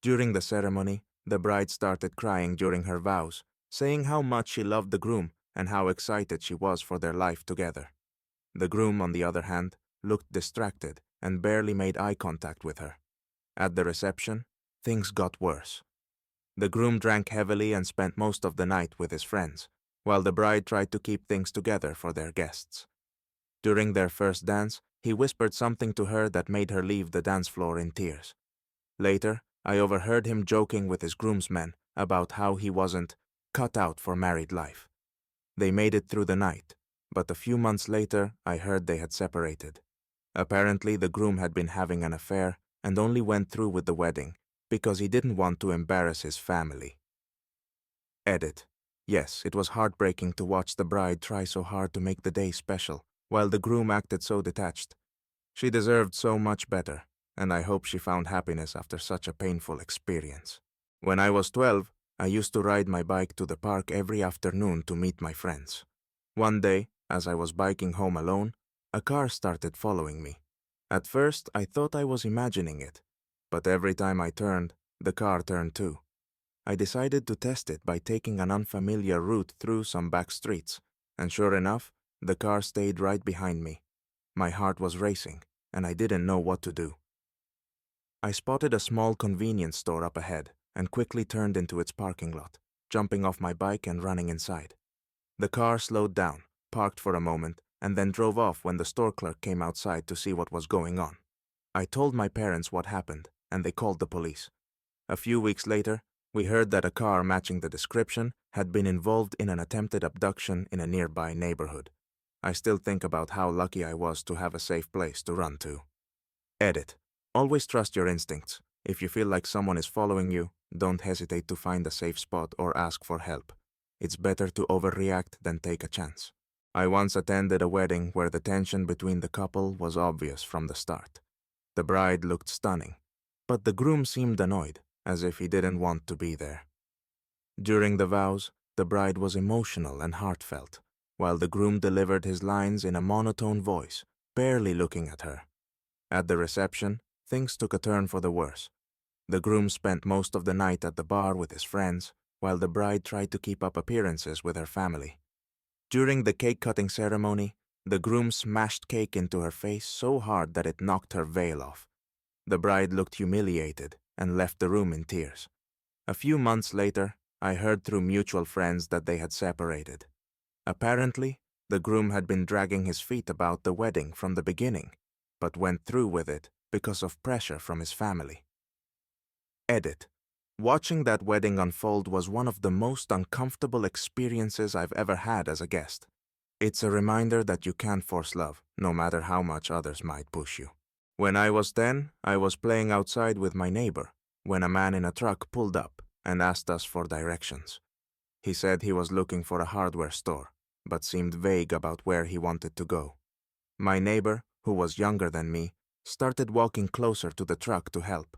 During the ceremony, the bride started crying during her vows, saying how much she loved the groom and how excited she was for their life together. The groom, on the other hand, looked distracted and barely made eye contact with her. At the reception, things got worse. The groom drank heavily and spent most of the night with his friends, while the bride tried to keep things together for their guests. During their first dance, he whispered something to her that made her leave the dance floor in tears. Later, I overheard him joking with his groomsmen about how he wasn't cut out for married life. They made it through the night, but a few months later, I heard they had separated. Apparently, the groom had been having an affair and only went through with the wedding because he didn't want to embarrass his family. Edit. Yes, it was heartbreaking to watch the bride try so hard to make the day special, while the groom acted so detached. She deserved so much better, and I hope she found happiness after such a painful experience. When I was 12, I used to ride my bike to the park every afternoon to meet my friends. One day, as I was biking home alone, a car started following me. At first, I thought I was imagining it, but every time I turned, the car turned too. I decided to test it by taking an unfamiliar route through some back streets, and sure enough, the car stayed right behind me. My heart was racing, and I didn't know what to do. I spotted a small convenience store up ahead and quickly turned into its parking lot, jumping off my bike and running inside. The car slowed down, parked for a moment, and then drove off when the store clerk came outside to see what was going on. I told my parents what happened, and they called the police. A few weeks later, we heard that a car matching the description had been involved in an attempted abduction in a nearby neighborhood. I still think about how lucky I was to have a safe place to run to. Edit. Always trust your instincts. If you feel like someone is following you, don't hesitate to find a safe spot or ask for help. It's better to overreact than take a chance. I once attended a wedding where the tension between the couple was obvious from the start. The bride looked stunning, but the groom seemed annoyed, as if he didn't want to be there. During the vows, the bride was emotional and heartfelt, while the groom delivered his lines in a monotone voice, barely looking at her. At the reception, things took a turn for the worse. The groom spent most of the night at the bar with his friends, while the bride tried to keep up appearances with her family. During the cake-cutting ceremony, the groom smashed cake into her face so hard that it knocked her veil off. The bride looked humiliated and left the room in tears. A few months later, I heard through mutual friends that they had separated. Apparently, the groom had been dragging his feet about the wedding from the beginning, but went through with it because of pressure from his family. Edit. Watching that wedding unfold was one of the most uncomfortable experiences I've ever had as a guest. It's a reminder that you can't force love, no matter how much others might push you. When I was 10, I was playing outside with my neighbor when a man in a truck pulled up and asked us for directions. He said he was looking for a hardware store, but seemed vague about where he wanted to go. My neighbor, who was younger than me, started walking closer to the truck to help.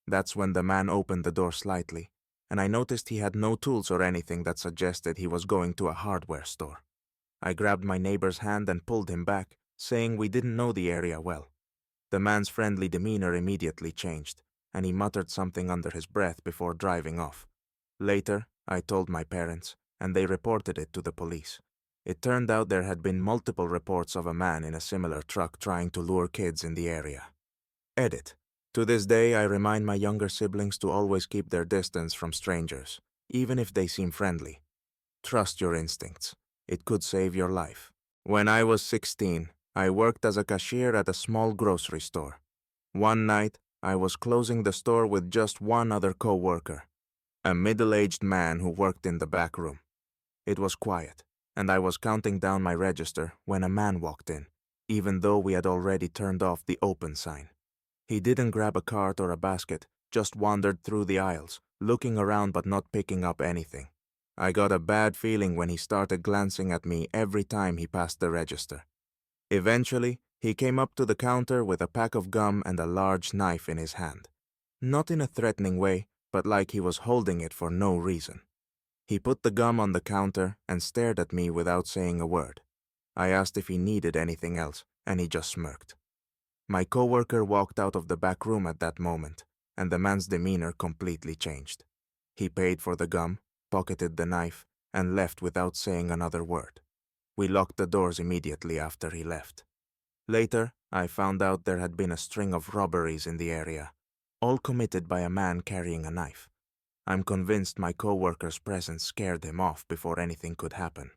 That's when the man opened the door slightly, and I noticed he had no tools or anything that suggested he was going to a hardware store. I grabbed my neighbor's hand and pulled him back, saying we didn't know the area well. The man's friendly demeanor immediately changed, and he muttered something under his breath before driving off. Later, I told my parents, and they reported it to the police. It turned out there had been multiple reports of a man in a similar truck trying to lure kids in the area. Edit. To this day, I remind my younger siblings to always keep their distance from strangers, even if they seem friendly. Trust your instincts. It could save your life. When I was 16, I worked as a cashier at a small grocery store. One night, I was closing the store with just one other co-worker, a middle-aged man who worked in the back room. It was quiet, and I was counting down my register when a man walked in, even though we had already turned off the open sign. He didn't grab a cart or a basket, just wandered through the aisles, looking around but not picking up anything. I got a bad feeling when he started glancing at me every time he passed the register. Eventually, he came up to the counter with a pack of gum and a large knife in his hand. Not in a threatening way, but like he was holding it for no reason. He put the gum on the counter and stared at me without saying a word. I asked if he needed anything else, and he just smirked. My coworker walked out of the back room at that moment, and the man's demeanor completely changed. He paid for the gum, pocketed the knife, and left without saying another word. We locked the doors immediately after he left. Later, I found out there had been a string of robberies in the area, all committed by a man carrying a knife. I'm convinced my coworker's presence scared him off before anything could happen.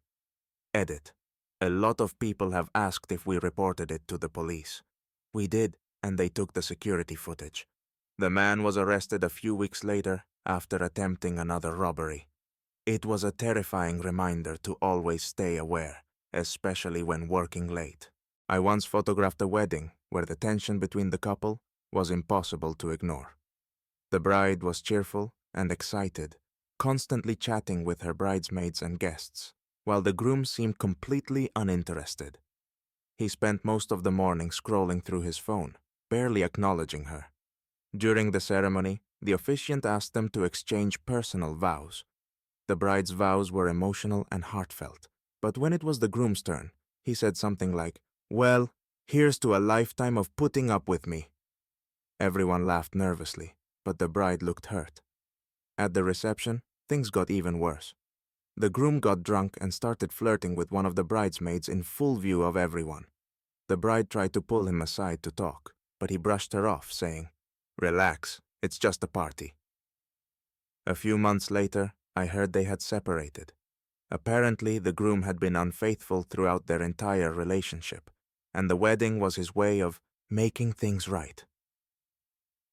Edit. A lot of people have asked if we reported it to the police. We did, and they took the security footage. The man was arrested a few weeks later after attempting another robbery. It was a terrifying reminder to always stay aware, especially when working late. I once photographed a wedding where the tension between the couple was impossible to ignore. The bride was cheerful and excited, constantly chatting with her bridesmaids and guests, while the groom seemed completely uninterested. He spent most of the morning scrolling through his phone, barely acknowledging her. During the ceremony, the officiant asked them to exchange personal vows. The bride's vows were emotional and heartfelt, but when it was the groom's turn, he said something like, "Well, here's to a lifetime of putting up with me." Everyone laughed nervously, but the bride looked hurt. At the reception, things got even worse. The groom got drunk and started flirting with one of the bridesmaids in full view of everyone. The bride tried to pull him aside to talk, but he brushed her off, saying, "Relax, it's just a party." A few months later, I heard they had separated. Apparently, the groom had been unfaithful throughout their entire relationship, and the wedding was his way of making things right.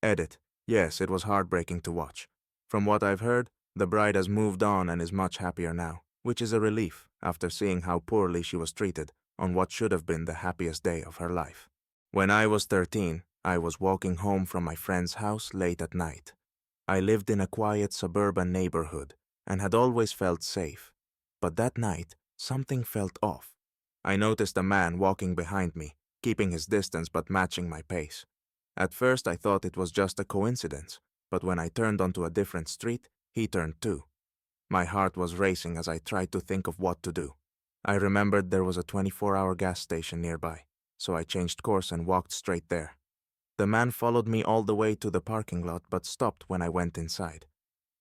Edit. Yes, it was heartbreaking to watch. From what I've heard, the bride has moved on and is much happier now, which is a relief after seeing how poorly she was treated on what should have been the happiest day of her life. When I was 13, I was walking home from my friend's house late at night. I lived in a quiet suburban neighborhood and had always felt safe. But that night, something felt off. I noticed a man walking behind me, keeping his distance but matching my pace. At first, I thought it was just a coincidence, but when I turned onto a different street, he turned too. My heart was racing as I tried to think of what to do. I remembered there was a 24-hour gas station nearby, so I changed course and walked straight there. The man followed me all the way to the parking lot but stopped when I went inside.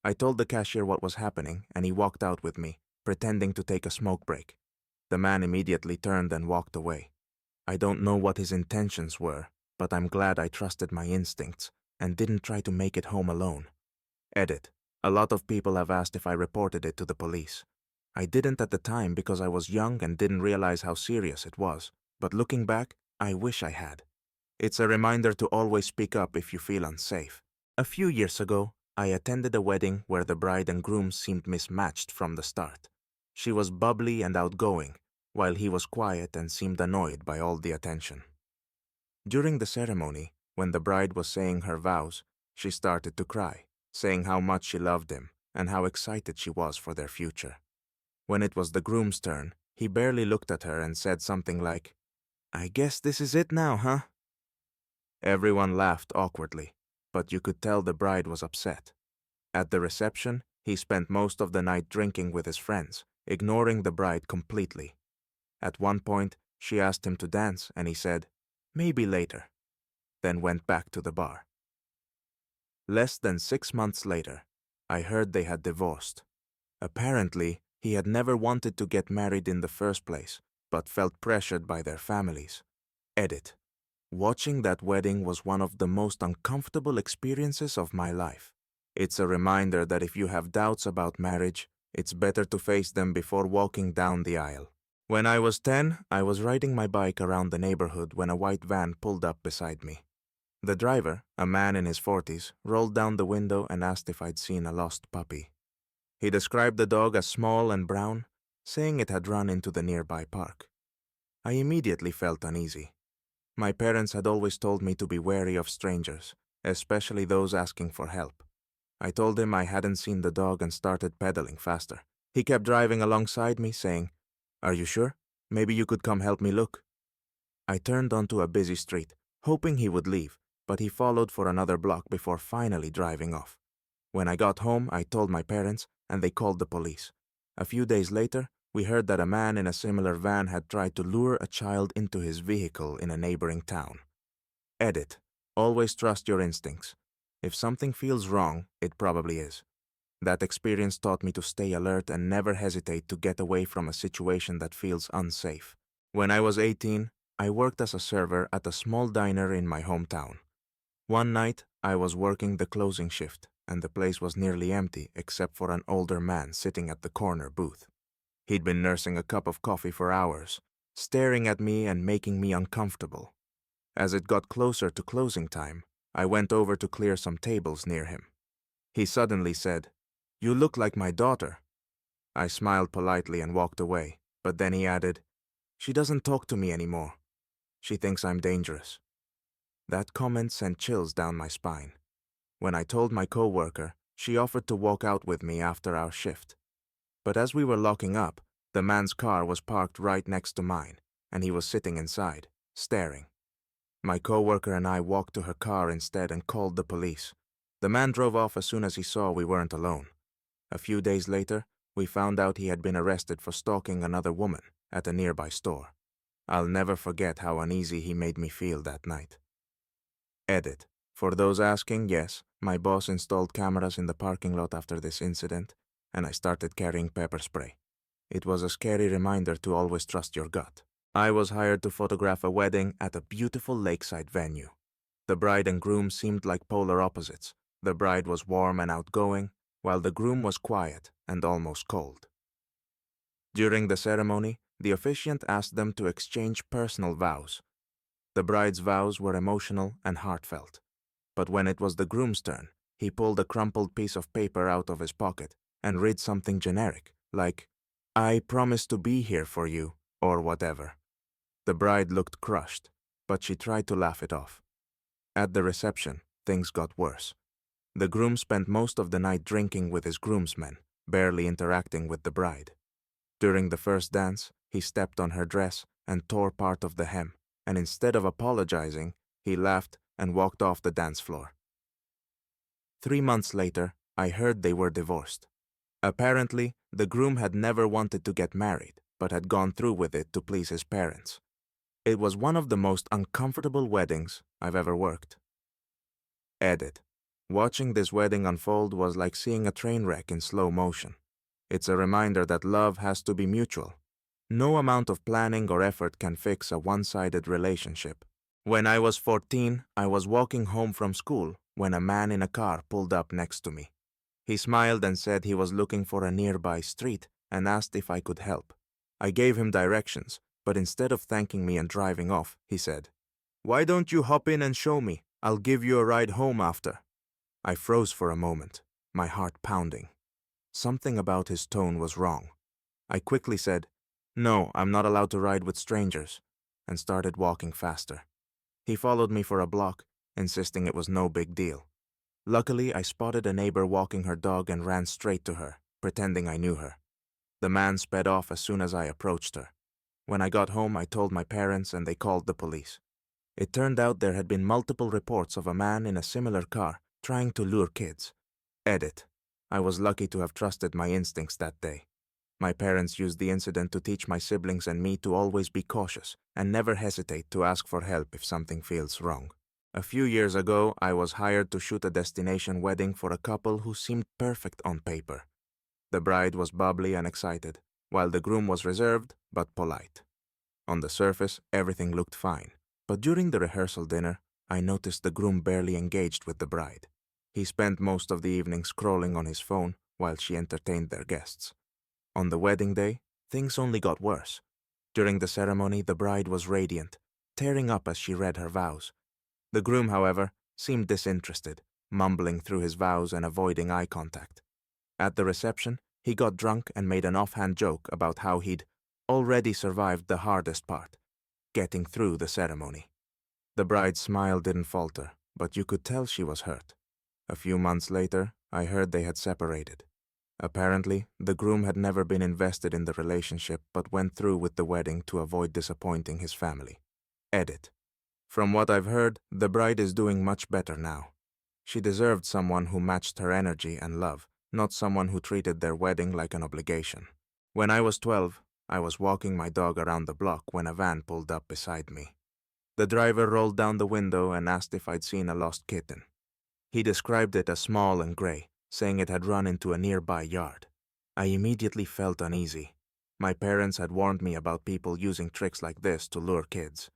I told the cashier what was happening and he walked out with me, pretending to take a smoke break. The man immediately turned and walked away. I don't know what his intentions were, but I'm glad I trusted my instincts and didn't try to make it home alone. Edit. A lot of people have asked if I reported it to the police. I didn't at the time because I was young and didn't realize how serious it was, but looking back, I wish I had. It's a reminder to always speak up if you feel unsafe. A few years ago, I attended a wedding where the bride and groom seemed mismatched from the start. She was bubbly and outgoing, while he was quiet and seemed annoyed by all the attention. During the ceremony, when the bride was saying her vows, she started to cry, saying how much she loved him and how excited she was for their future. When it was the groom's turn, he barely looked at her and said something like, "I guess this is it now, huh?" Everyone laughed awkwardly, but you could tell the bride was upset. At the reception, he spent most of the night drinking with his friends, ignoring the bride completely. At one point, she asked him to dance and he said, "Maybe later," then went back to the bar. Less than 6 months later, I heard they had divorced. Apparently, he had never wanted to get married in the first place, but felt pressured by their families. Edit. Watching that wedding was one of the most uncomfortable experiences of my life. It's a reminder that if you have doubts about marriage, it's better to face them before walking down the aisle. When I was 10, I was riding my bike around the neighborhood when a white van pulled up beside me. The driver, a man in his 40s, rolled down the window and asked if I'd seen a lost puppy. He described the dog as small and brown, saying it had run into the nearby park. I immediately felt uneasy. My parents had always told me to be wary of strangers, especially those asking for help. I told him I hadn't seen the dog and started pedaling faster. He kept driving alongside me, saying, "Are you sure? Maybe you could come help me look." I turned onto a busy street, hoping he would leave, but he followed for another block before finally driving off. When I got home, I told my parents, and they called the police. A few days later, we heard that a man in a similar van had tried to lure a child into his vehicle in a neighboring town. Edit. Always trust your instincts. If something feels wrong, it probably is. That experience taught me to stay alert and never hesitate to get away from a situation that feels unsafe. When I was 18, I worked as a server at a small diner in my hometown. One night, I was working the closing shift, and the place was nearly empty except for an older man sitting at the corner booth. He'd been nursing a cup of coffee for hours, staring at me and making me uncomfortable. As it got closer to closing time, I went over to clear some tables near him. He suddenly said, "You look like my daughter." I smiled politely and walked away, but then he added, "She doesn't talk to me anymore. She thinks I'm dangerous." That comment sent chills down my spine. When I told my coworker, she offered to walk out with me after our shift. But as we were locking up, the man's car was parked right next to mine, and he was sitting inside, staring. My coworker and I walked to her car instead and called the police. The man drove off as soon as he saw we weren't alone. A few days later, we found out he had been arrested for stalking another woman at a nearby store. I'll never forget how uneasy he made me feel that night. Edit. For those asking, yes, my boss installed cameras in the parking lot after this incident, and I started carrying pepper spray. It was a scary reminder to always trust your gut. I was hired to photograph a wedding at a beautiful lakeside venue. The bride and groom seemed like polar opposites. The bride was warm and outgoing, while the groom was quiet and almost cold. During the ceremony, the officiant asked them to exchange personal vows. The bride's vows were emotional and heartfelt. But when it was the groom's turn, he pulled a crumpled piece of paper out of his pocket and read something generic, like, "I promise to be here for you," or whatever. The bride looked crushed, but she tried to laugh it off. At the reception, things got worse. The groom spent most of the night drinking with his groomsmen, barely interacting with the bride. During the first dance, he stepped on her dress and tore part of the hem, and instead of apologizing, he laughed and walked off the dance floor. 3 months later, I heard they were divorced. Apparently, the groom had never wanted to get married, but had gone through with it to please his parents. It was one of the most uncomfortable weddings I've ever worked. Edit. Watching this wedding unfold was like seeing a train wreck in slow motion. It's a reminder that love has to be mutual. No amount of planning or effort can fix a one-sided relationship. When I was 14, I was walking home from school when a man in a car pulled up next to me. He smiled and said he was looking for a nearby street and asked if I could help. I gave him directions, but instead of thanking me and driving off, he said, "Why don't you hop in and show me? I'll give you a ride home after." I froze for a moment, my heart pounding. Something about his tone was wrong. I quickly said, "No, I'm not allowed to ride with strangers," and started walking faster. He followed me for a block, insisting it was no big deal. Luckily, I spotted a neighbor walking her dog and ran straight to her, pretending I knew her. The man sped off as soon as I approached her. When I got home, I told my parents and they called the police. It turned out there had been multiple reports of a man in a similar car trying to lure kids. Edit. I was lucky to have trusted my instincts that day. My parents used the incident to teach my siblings and me to always be cautious and never hesitate to ask for help if something feels wrong. A few years ago, I was hired to shoot a destination wedding for a couple who seemed perfect on paper. The bride was bubbly and excited, while the groom was reserved but polite. On the surface, everything looked fine, but during the rehearsal dinner, I noticed the groom barely engaged with the bride. He spent most of the evening scrolling on his phone while she entertained their guests. On the wedding day, things only got worse. During the ceremony, the bride was radiant, tearing up as she read her vows. The groom, however, seemed disinterested, mumbling through his vows and avoiding eye contact. At the reception, He got drunk and made an offhand joke about how he'd already survived the hardest part, getting through the ceremony. The bride's smile didn't falter, but you could tell she was hurt. A few months later, I heard they had separated. Apparently, the groom had never been invested in the relationship but went through with the wedding to avoid disappointing his family. Edit. From what I've heard, the bride is doing much better now. She deserved someone who matched her energy and love, not someone who treated their wedding like an obligation. When I was 12, I was walking my dog around the block when a van pulled up beside me. The driver rolled down the window and asked if I'd seen a lost kitten. He described it as small and gray, saying it had run into a nearby yard. I immediately felt uneasy. My parents had warned me about people using tricks like this to lure kids.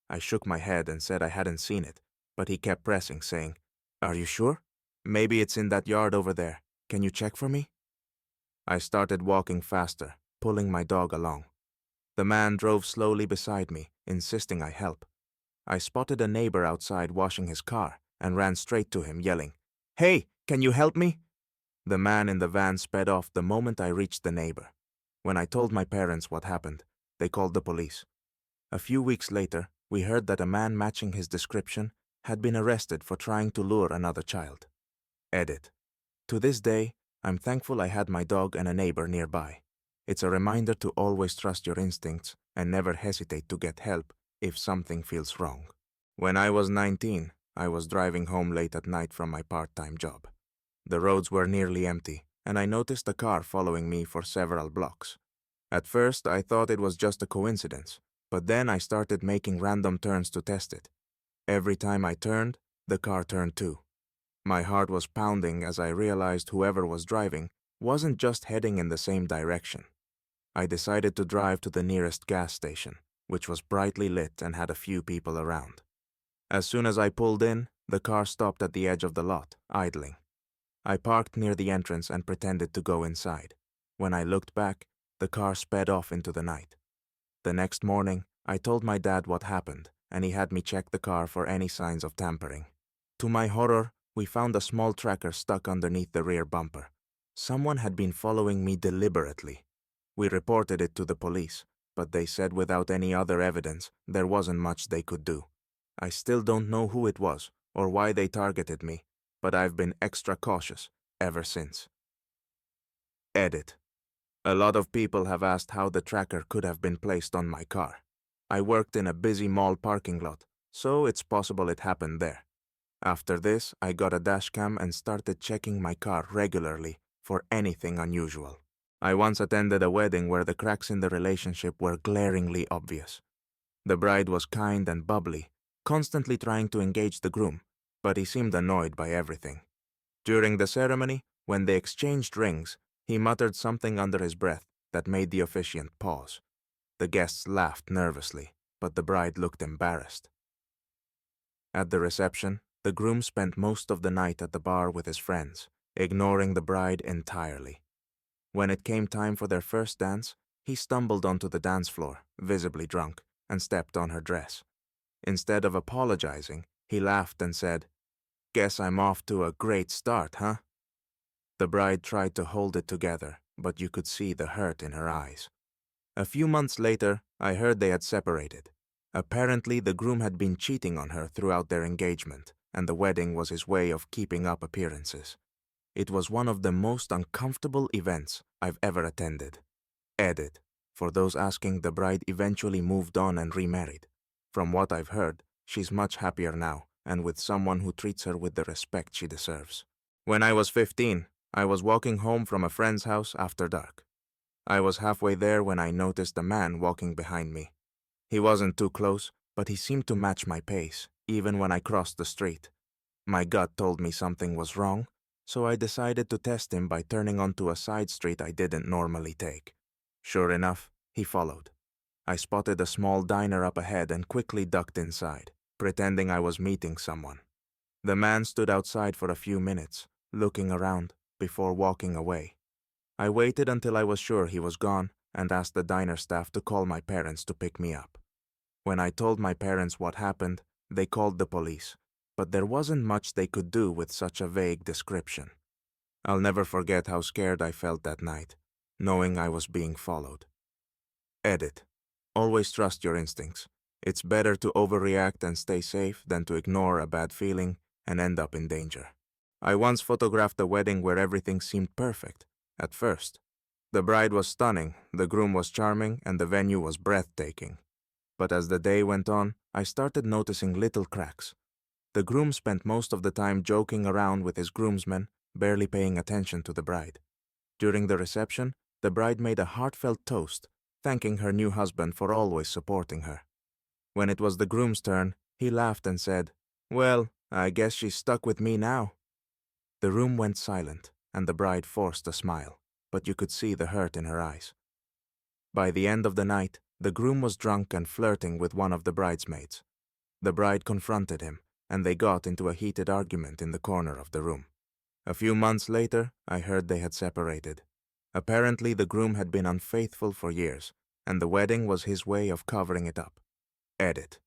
I shook my head and said I hadn't seen it, but he kept pressing, saying, "Are you sure? Maybe it's in that yard over there. Can you check for me?" I started walking faster, pulling my dog along. The man drove slowly beside me, insisting I help. I spotted a neighbor outside washing his car and ran straight to him, yelling, "Hey, can you help me?" The man in the van sped off the moment I reached the neighbor. When I told my parents what happened, they called the police. A few weeks later, we heard that a man matching his description had been arrested for trying to lure another child. Edit. To this day, I'm thankful I had my dog and a neighbor nearby. It's a reminder to always trust your instincts and never hesitate to get help if something feels wrong. When I was 19, I was driving home late at night from my part-time job. The roads were nearly empty, and I noticed a car following me for several blocks. At first, I thought it was just a coincidence, but then I started making random turns to test it. Every time I turned, the car turned too. My heart was pounding as I realized whoever was driving wasn't just heading in the same direction. I decided to drive to the nearest gas station, which was brightly lit and had a few people around. As soon as I pulled in, the car stopped at the edge of the lot, idling. I parked near the entrance and pretended to go inside. When I looked back, the car sped off into the night. The next morning, I told my dad what happened, and he had me check the car for any signs of tampering. To my horror, we found a small tracker stuck underneath the rear bumper. Someone had been following me deliberately. We reported it to the police, but they said without any other evidence, there wasn't much they could do. I still don't know who it was or why they targeted me, but I've been extra cautious ever since. Edit. A lot of people have asked how the tracker could have been placed on my car. I worked in a busy mall parking lot, so it's possible it happened there. After this, I got a dashcam and started checking my car regularly for anything unusual. I once attended a wedding where the cracks in the relationship were glaringly obvious. The bride was kind and bubbly, constantly trying to engage the groom, but he seemed annoyed by everything. During the ceremony, when they exchanged rings, he muttered something under his breath that made the officiant pause. The guests laughed nervously, but the bride looked embarrassed. At the reception, the groom spent most of the night at the bar with his friends, ignoring the bride entirely. When it came time for their first dance, he stumbled onto the dance floor, visibly drunk, and stepped on her dress. Instead of apologizing, he laughed and said, "Guess I'm off to a great start, huh?" The bride tried to hold it together, but you could see the hurt in her eyes. A few months later, I heard they had separated. Apparently, the groom had been cheating on her throughout their engagement, and the wedding was his way of keeping up appearances. It was one of the most uncomfortable events I've ever attended. Edit. For those asking, the bride eventually moved on and remarried. From what I've heard, she's much happier now, and with someone who treats her with the respect she deserves. When I was 15, I was walking home from a friend's house after dark. I was halfway there when I noticed a man walking behind me. He wasn't too close, but he seemed to match my pace, even when I crossed the street. My gut told me something was wrong, so I decided to test him by turning onto a side street I didn't normally take. Sure enough, he followed. I spotted a small diner up ahead and quickly ducked inside, pretending I was meeting someone. The man stood outside for a few minutes, looking around, before walking away. I waited until I was sure he was gone and asked the diner staff to call my parents to pick me up. When I told my parents what happened, they called the police, but there wasn't much they could do with such a vague description. I'll never forget how scared I felt that night, knowing I was being followed. Edit. Always trust your instincts. It's better to overreact and stay safe than to ignore a bad feeling and end up in danger. I once photographed a wedding where everything seemed perfect, at first. The bride was stunning, the groom was charming, and the venue was breathtaking. But as the day went on, I started noticing little cracks. The groom spent most of the time joking around with his groomsmen, barely paying attention to the bride. During the reception, the bride made a heartfelt toast, thanking her new husband for always supporting her. When it was the groom's turn, he laughed and said, "Well, I guess she's stuck with me now." The room went silent, and the bride forced a smile, but you could see the hurt in her eyes. By the end of the night, the groom was drunk and flirting with one of the bridesmaids. The bride confronted him, and they got into a heated argument in the corner of the room. A few months later, I heard they had separated. Apparently, the groom had been unfaithful for years, and the wedding was his way of covering it up. Edit.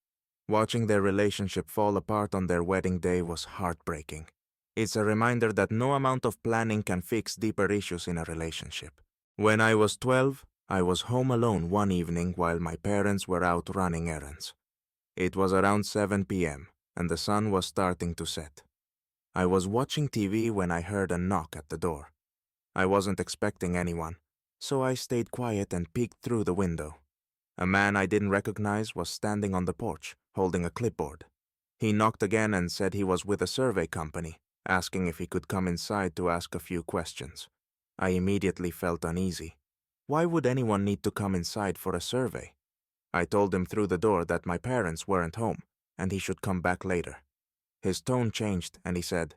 Watching their relationship fall apart on their wedding day was heartbreaking. It's a reminder that no amount of planning can fix deeper issues in a relationship. When I was 12, I was home alone one evening while my parents were out running errands. It was around 7 p.m., and the sun was starting to set. I was watching TV when I heard a knock at the door. I wasn't expecting anyone, so I stayed quiet and peeked through the window. A man I didn't recognize was standing on the porch, holding a clipboard. He knocked again and said he was with a survey company, asking if he could come inside to ask a few questions. I immediately felt uneasy. Why would anyone need to come inside for a survey? I told him through the door that my parents weren't home, and he should come back later. His tone changed, and he said,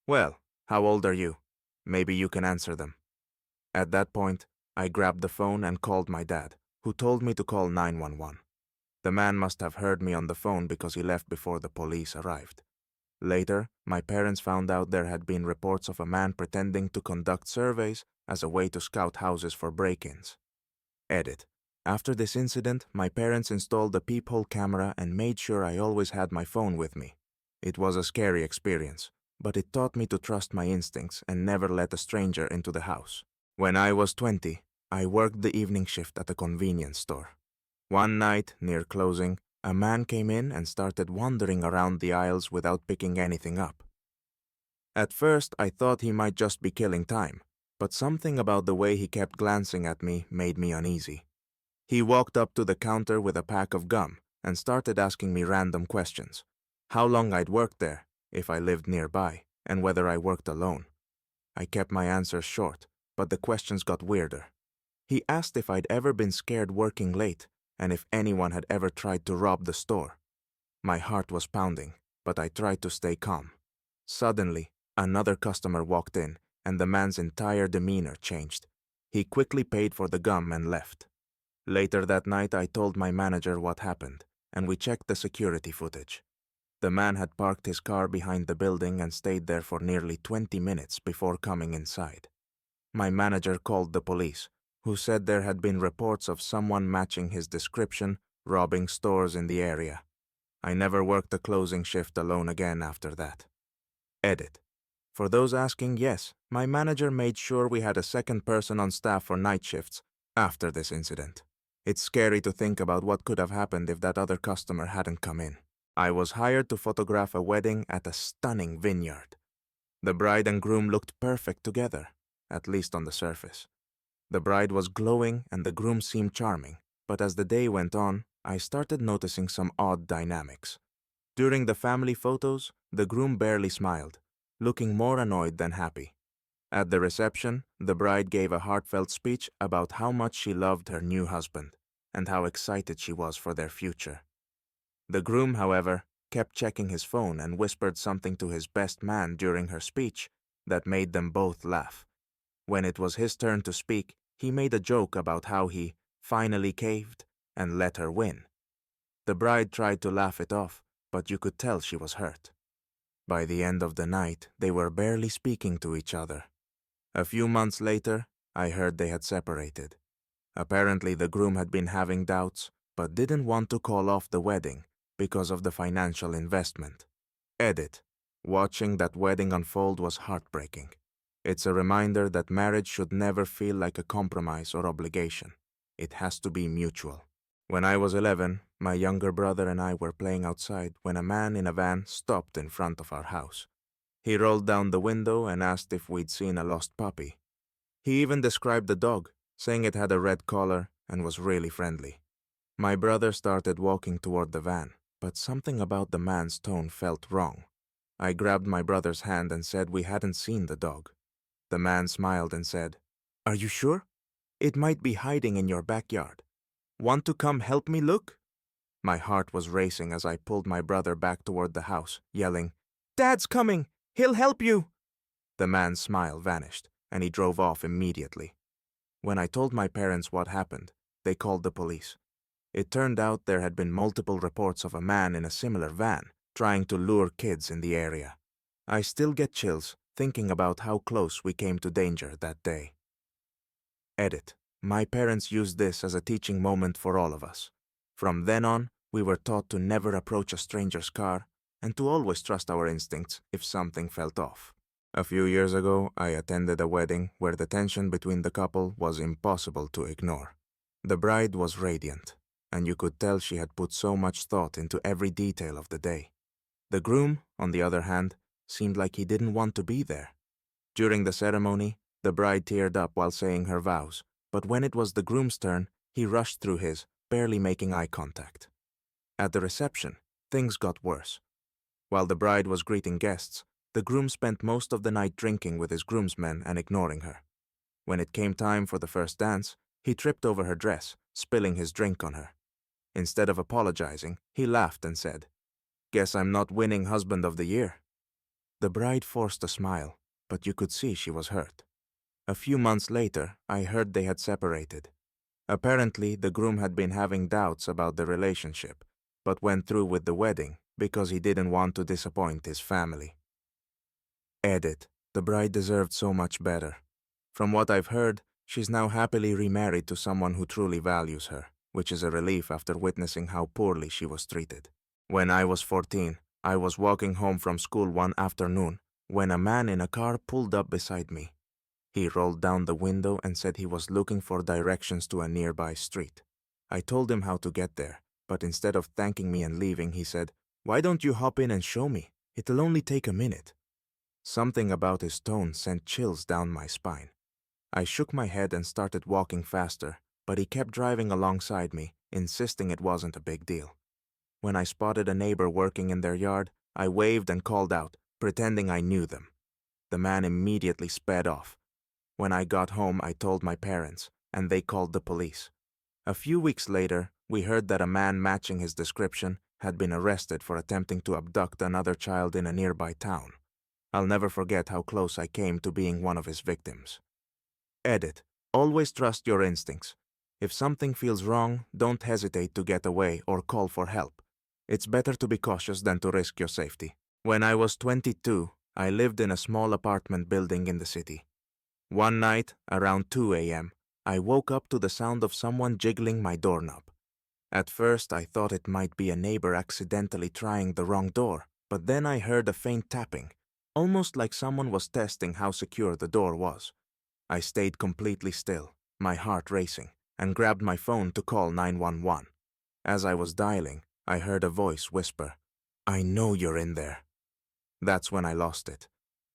"Well, how old are you? Maybe you can answer them." At that point, I grabbed the phone and called my dad, who told me to call 911. The man must have heard me on the phone because he left before the police arrived. Later, my parents found out there had been reports of a man pretending to conduct surveys as a way to scout houses for break-ins. Edit. After this incident, my parents installed a peephole camera and made sure I always had my phone with me. It was a scary experience, but it taught me to trust my instincts and never let a stranger into the house. When I was 20, I worked the evening shift at a convenience store. One night, near closing, a man came in and started wandering around the aisles without picking anything up. At first, I thought he might just be killing time, but something about the way he kept glancing at me made me uneasy. He walked up to the counter with a pack of gum and started asking me random questions. How long I'd worked there, if I lived nearby, and whether I worked alone. I kept my answers short, but the questions got weirder. He asked if I'd ever been scared working late, and if anyone had ever tried to rob the store. My heart was pounding, but I tried to stay calm. Suddenly, another customer walked in, and the man's entire demeanor changed. He quickly paid for the gum and left. Later that night, I told my manager what happened, and we checked the security footage. The man had parked his car behind the building and stayed there for nearly 20 minutes before coming inside. My manager called the police, who said there had been reports of someone matching his description robbing stores in the area. I never worked a closing shift alone again after that. Edit. For those asking, yes, my manager made sure we had a second person on staff for night shifts after this incident. It's scary to think about what could have happened if that other customer hadn't come in. I was hired to photograph a wedding at a stunning vineyard. The bride and groom looked perfect together, at least on the surface. The bride was glowing and the groom seemed charming, but as the day went on, I started noticing some odd dynamics. During the family photos, the groom barely smiled, looking more annoyed than happy. At the reception, the bride gave a heartfelt speech about how much she loved her new husband and how excited she was for their future. The groom, however, kept checking his phone and whispered something to his best man during her speech that made them both laugh. When it was his turn to speak, he made a joke about how he finally caved and let her win. The bride tried to laugh it off, but you could tell she was hurt. By the end of the night, they were barely speaking to each other. A few months later, I heard they had separated. Apparently, the groom had been having doubts, but didn't want to call off the wedding because of the financial investment. Edit. Watching that wedding unfold was heartbreaking. It's a reminder that marriage should never feel like a compromise or obligation. It has to be mutual. When I was 11, my younger brother and I were playing outside when a man in a van stopped in front of our house. He rolled down the window and asked if we'd seen a lost puppy. He even described the dog, saying it had a red collar and was really friendly. My brother started walking toward the van, but something about the man's tone felt wrong. I grabbed my brother's hand and said we hadn't seen the dog. The man smiled and said, "Are you sure? It might be hiding in your backyard. Want to come help me look?" My heart was racing as I pulled my brother back toward the house, yelling, "Dad's coming! He'll help you!" The man's smile vanished, and he drove off immediately. When I told my parents what happened, they called the police. It turned out there had been multiple reports of a man in a similar van trying to lure kids in the area. I still get chills thinking about how close we came to danger that day. Edit. My parents used this as a teaching moment for all of us. From then on, we were taught to never approach a stranger's car and to always trust our instincts if something felt off. A few years ago, I attended a wedding where the tension between the couple was impossible to ignore. The bride was radiant, and you could tell she had put so much thought into every detail of the day. The groom, on the other hand, seemed like he didn't want to be there. During the ceremony, the bride teared up while saying her vows, but when it was the groom's turn, he rushed through his, barely making eye contact. At the reception, things got worse. While the bride was greeting guests, the groom spent most of the night drinking with his groomsmen and ignoring her. When it came time for the first dance, he tripped over her dress, spilling his drink on her. Instead of apologizing, he laughed and said, "Guess I'm not winning husband of the year." The bride forced a smile, but you could see she was hurt. A few months later, I heard they had separated. Apparently, the groom had been having doubts about the relationship, but went through with the wedding because he didn't want to disappoint his family. Edit. The bride deserved so much better. From what I've heard, she's now happily remarried to someone who truly values her, which is a relief after witnessing how poorly she was treated. When I was 14, I was walking home from school one afternoon when a man in a car pulled up beside me. He rolled down the window and said he was looking for directions to a nearby street. I told him how to get there, but instead of thanking me and leaving, he said, "Why don't you hop in and show me? It'll only take a minute." Something about his tone sent chills down my spine. I shook my head and started walking faster, but he kept driving alongside me, insisting it wasn't a big deal. When I spotted a neighbor working in their yard, I waved and called out, pretending I knew them. The man immediately sped off. When I got home, I told my parents, and they called the police. A few weeks later, we heard that a man matching his description had been arrested for attempting to abduct another child in a nearby town. I'll never forget how close I came to being one of his victims. Edit. Always trust your instincts. If something feels wrong, don't hesitate to get away or call for help. It's better to be cautious than to risk your safety. When I was 22, I lived in a small apartment building in the city. One night, around 2 a.m., I woke up to the sound of someone jiggling my doorknob. At first, I thought it might be a neighbor accidentally trying the wrong door, but then I heard a faint tapping, almost like someone was testing how secure the door was. I stayed completely still, my heart racing, and grabbed my phone to call 911. As I was dialing, I heard a voice whisper, "I know you're in there." That's when I lost it.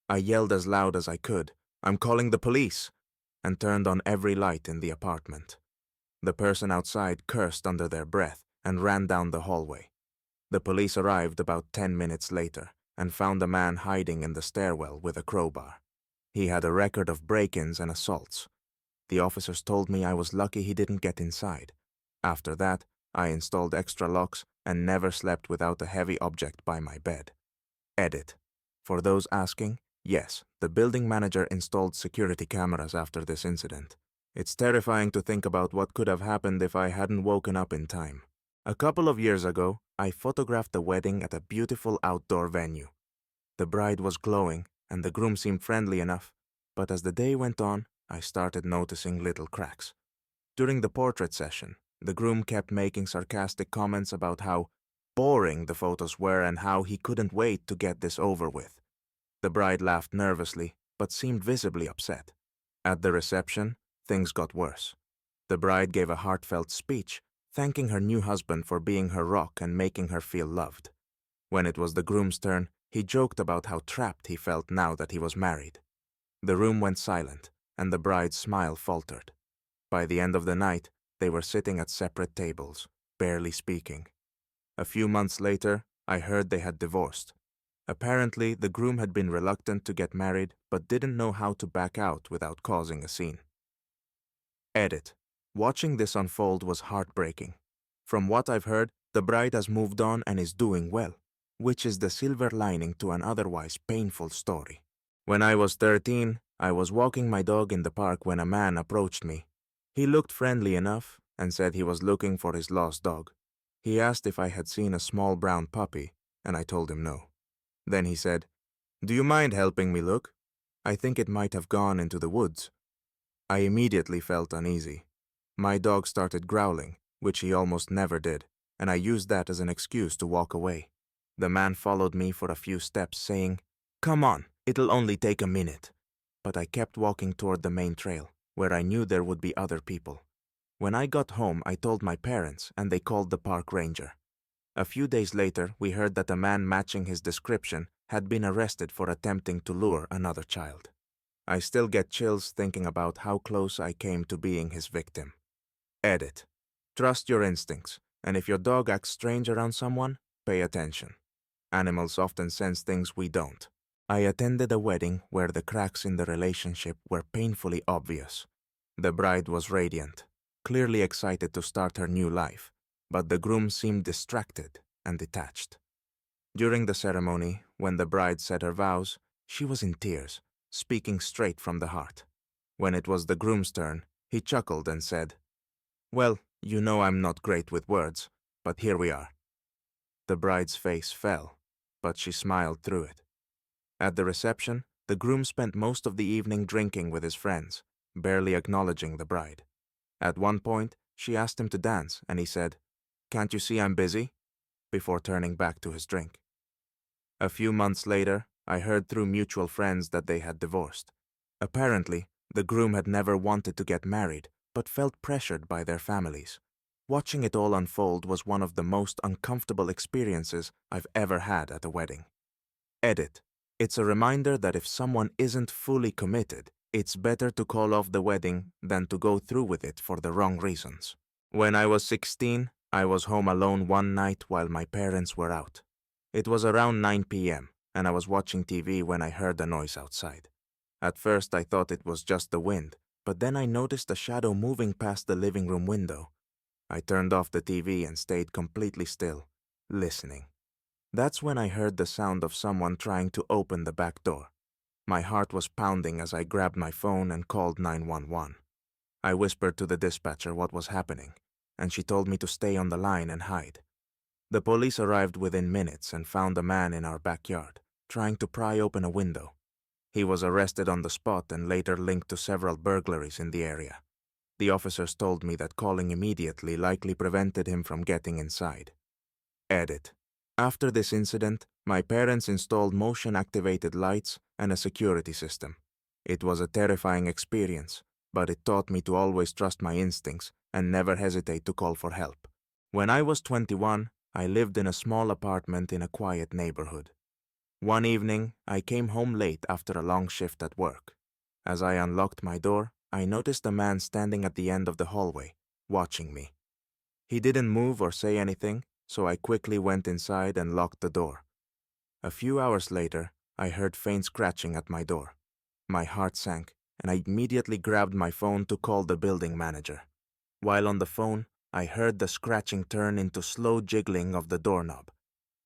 I yelled as loud as I could, "I'm calling the police," and turned on every light in the apartment. The person outside cursed under their breath and ran down the hallway. The police arrived about 10 minutes later and found a man hiding in the stairwell with a crowbar. He had a record of break-ins and assaults. The officers told me I was lucky he didn't get inside. After that, I installed extra locks and never slept without a heavy object by my bed. Edit. For those asking, yes, the building manager installed security cameras after this incident. It's terrifying to think about what could have happened if I hadn't woken up in time. A couple of years ago, I photographed a wedding at a beautiful outdoor venue. The bride was glowing and the groom seemed friendly enough, but as the day went on, I started noticing little cracks. During the portrait session, the groom kept making sarcastic comments about how boring the photos were and how he couldn't wait to get this over with. The bride laughed nervously, but seemed visibly upset. At the reception, things got worse. The bride gave a heartfelt speech, thanking her new husband for being her rock and making her feel loved. When it was the groom's turn, he joked about how trapped he felt now that he was married. The room went silent, and the bride's smile faltered. By the end of the night, they were sitting at separate tables, barely speaking. A few months later, I heard they had divorced. Apparently, the groom had been reluctant to get married but didn't know how to back out without causing a scene. Edit. Watching this unfold was heartbreaking. From what I've heard, the bride has moved on and is doing well, which is the silver lining to an otherwise painful story. When I was 13, I was walking my dog in the park when a man approached me. He looked friendly enough and said he was looking for his lost dog. He asked if I had seen a small brown puppy, and I told him no. Then he said, "Do you mind helping me look? I think it might have gone into the woods." I immediately felt uneasy. My dog started growling, which he almost never did, and I used that as an excuse to walk away. The man followed me for a few steps, saying, "Come on, it'll only take a minute." But I kept walking toward the main trail, where I knew there would be other people. When I got home, I told my parents, and they called the park ranger. A few days later, we heard that a man matching his description had been arrested for attempting to lure another child. I still get chills thinking about how close I came to being his victim. Edit. Trust your instincts, and if your dog acts strange around someone, pay attention. Animals often sense things we don't. I attended a wedding where the cracks in the relationship were painfully obvious. The bride was radiant, clearly excited to start her new life, but the groom seemed distracted and detached. During the ceremony, when the bride said her vows, she was in tears, speaking straight from the heart. When it was the groom's turn, he chuckled and said, "Well, you know I'm not great with words, but here we are." The bride's face fell, but she smiled through it. At the reception, the groom spent most of the evening drinking with his friends, barely acknowledging the bride. At one point, she asked him to dance, and he said, "Can't you see I'm busy?" before turning back to his drink. A few months later, I heard through mutual friends that they had divorced. Apparently, the groom had never wanted to get married, but felt pressured by their families. Watching it all unfold was one of the most uncomfortable experiences I've ever had at a wedding. Edit. It's a reminder that if someone isn't fully committed, it's better to call off the wedding than to go through with it for the wrong reasons. When I was 16, I was home alone one night while my parents were out. It was around 9 p.m., and I was watching TV when I heard a noise outside. At first, I thought it was just the wind, but then I noticed a shadow moving past the living room window. I turned off the TV and stayed completely still, listening. That's when I heard the sound of someone trying to open the back door. My heart was pounding as I grabbed my phone and called 911. I whispered to the dispatcher what was happening, and she told me to stay on the line and hide. The police arrived within minutes and found a man in our backyard, trying to pry open a window. He was arrested on the spot and later linked to several burglaries in the area. The officers told me that calling immediately likely prevented him from getting inside. Edit. After this incident, my parents installed motion-activated lights and a security system. It was a terrifying experience, but it taught me to always trust my instincts and never hesitate to call for help. When I was 21, I lived in a small apartment in a quiet neighborhood. One evening, I came home late after a long shift at work. As I unlocked my door, I noticed a man standing at the end of the hallway, watching me. He didn't move or say anything, so I quickly went inside and locked the door. A few hours later, I heard faint scratching at my door. My heart sank, and I immediately grabbed my phone to call the building manager. While on the phone, I heard the scratching turn into slow jiggling of the doorknob.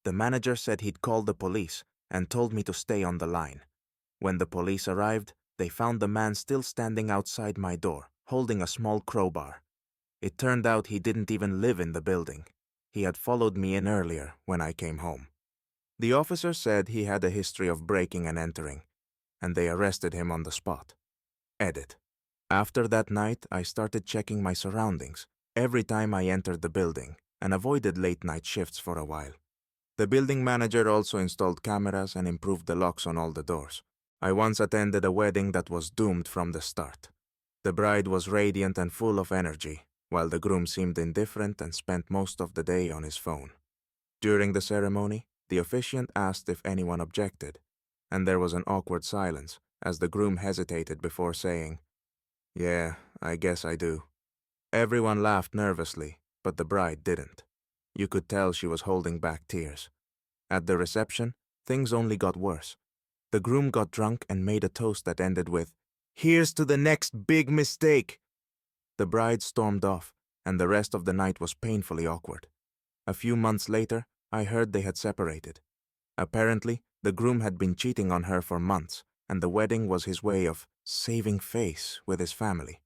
The manager said he'd called the police and told me to stay on the line. When the police arrived, they found the man still standing outside my door, holding a small crowbar. It turned out he didn't even live in the building. He had followed me in earlier when I came home. The officer said he had a history of breaking and entering, and they arrested him on the spot. Edit. After that night, I started checking my surroundings every time I entered the building and avoided late-night shifts for a while. The building manager also installed cameras and improved the locks on all the doors. I once attended a wedding that was doomed from the start. The bride was radiant and full of energy, while the groom seemed indifferent and spent most of the day on his phone. During the ceremony, the officiant asked if anyone objected, and there was an awkward silence as the groom hesitated before saying, "Yeah, I guess I do." Everyone laughed nervously, but the bride didn't. You could tell she was holding back tears. At the reception, things only got worse. The groom got drunk and made a toast that ended with, "Here's to the next big mistake." The bride stormed off, and the rest of the night was painfully awkward. A few months later, I heard they had separated. Apparently, the groom had been cheating on her for months, and the wedding was his way of saving face with his family.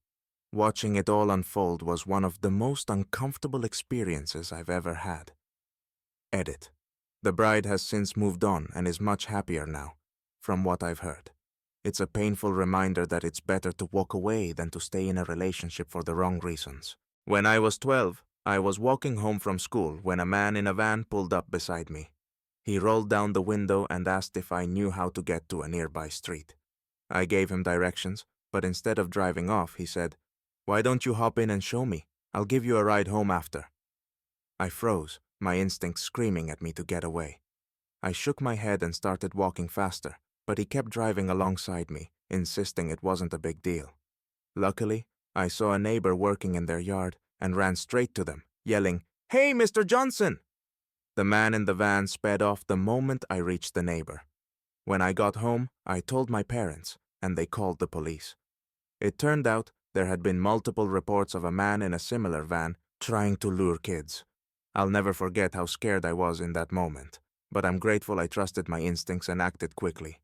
Watching it all unfold was one of the most uncomfortable experiences I've ever had. Edit. The bride has since moved on and is much happier now, from what I've heard. It's a painful reminder that it's better to walk away than to stay in a relationship for the wrong reasons. When I was 12, I was walking home from school when a man in a van pulled up beside me. He rolled down the window and asked if I knew how to get to a nearby street. I gave him directions, but instead of driving off, he said, "Why don't you hop in and show me? I'll give you a ride home after." I froze, my instincts screaming at me to get away. I shook my head and started walking faster, but he kept driving alongside me, insisting it wasn't a big deal. Luckily, I saw a neighbor working in their yard and ran straight to them, yelling, "Hey, Mr. Johnson!" The man in the van sped off the moment I reached the neighbor. When I got home, I told my parents, and they called the police. It turned out there had been multiple reports of a man in a similar van trying to lure kids. I'll never forget how scared I was in that moment, but I'm grateful I trusted my instincts and acted quickly.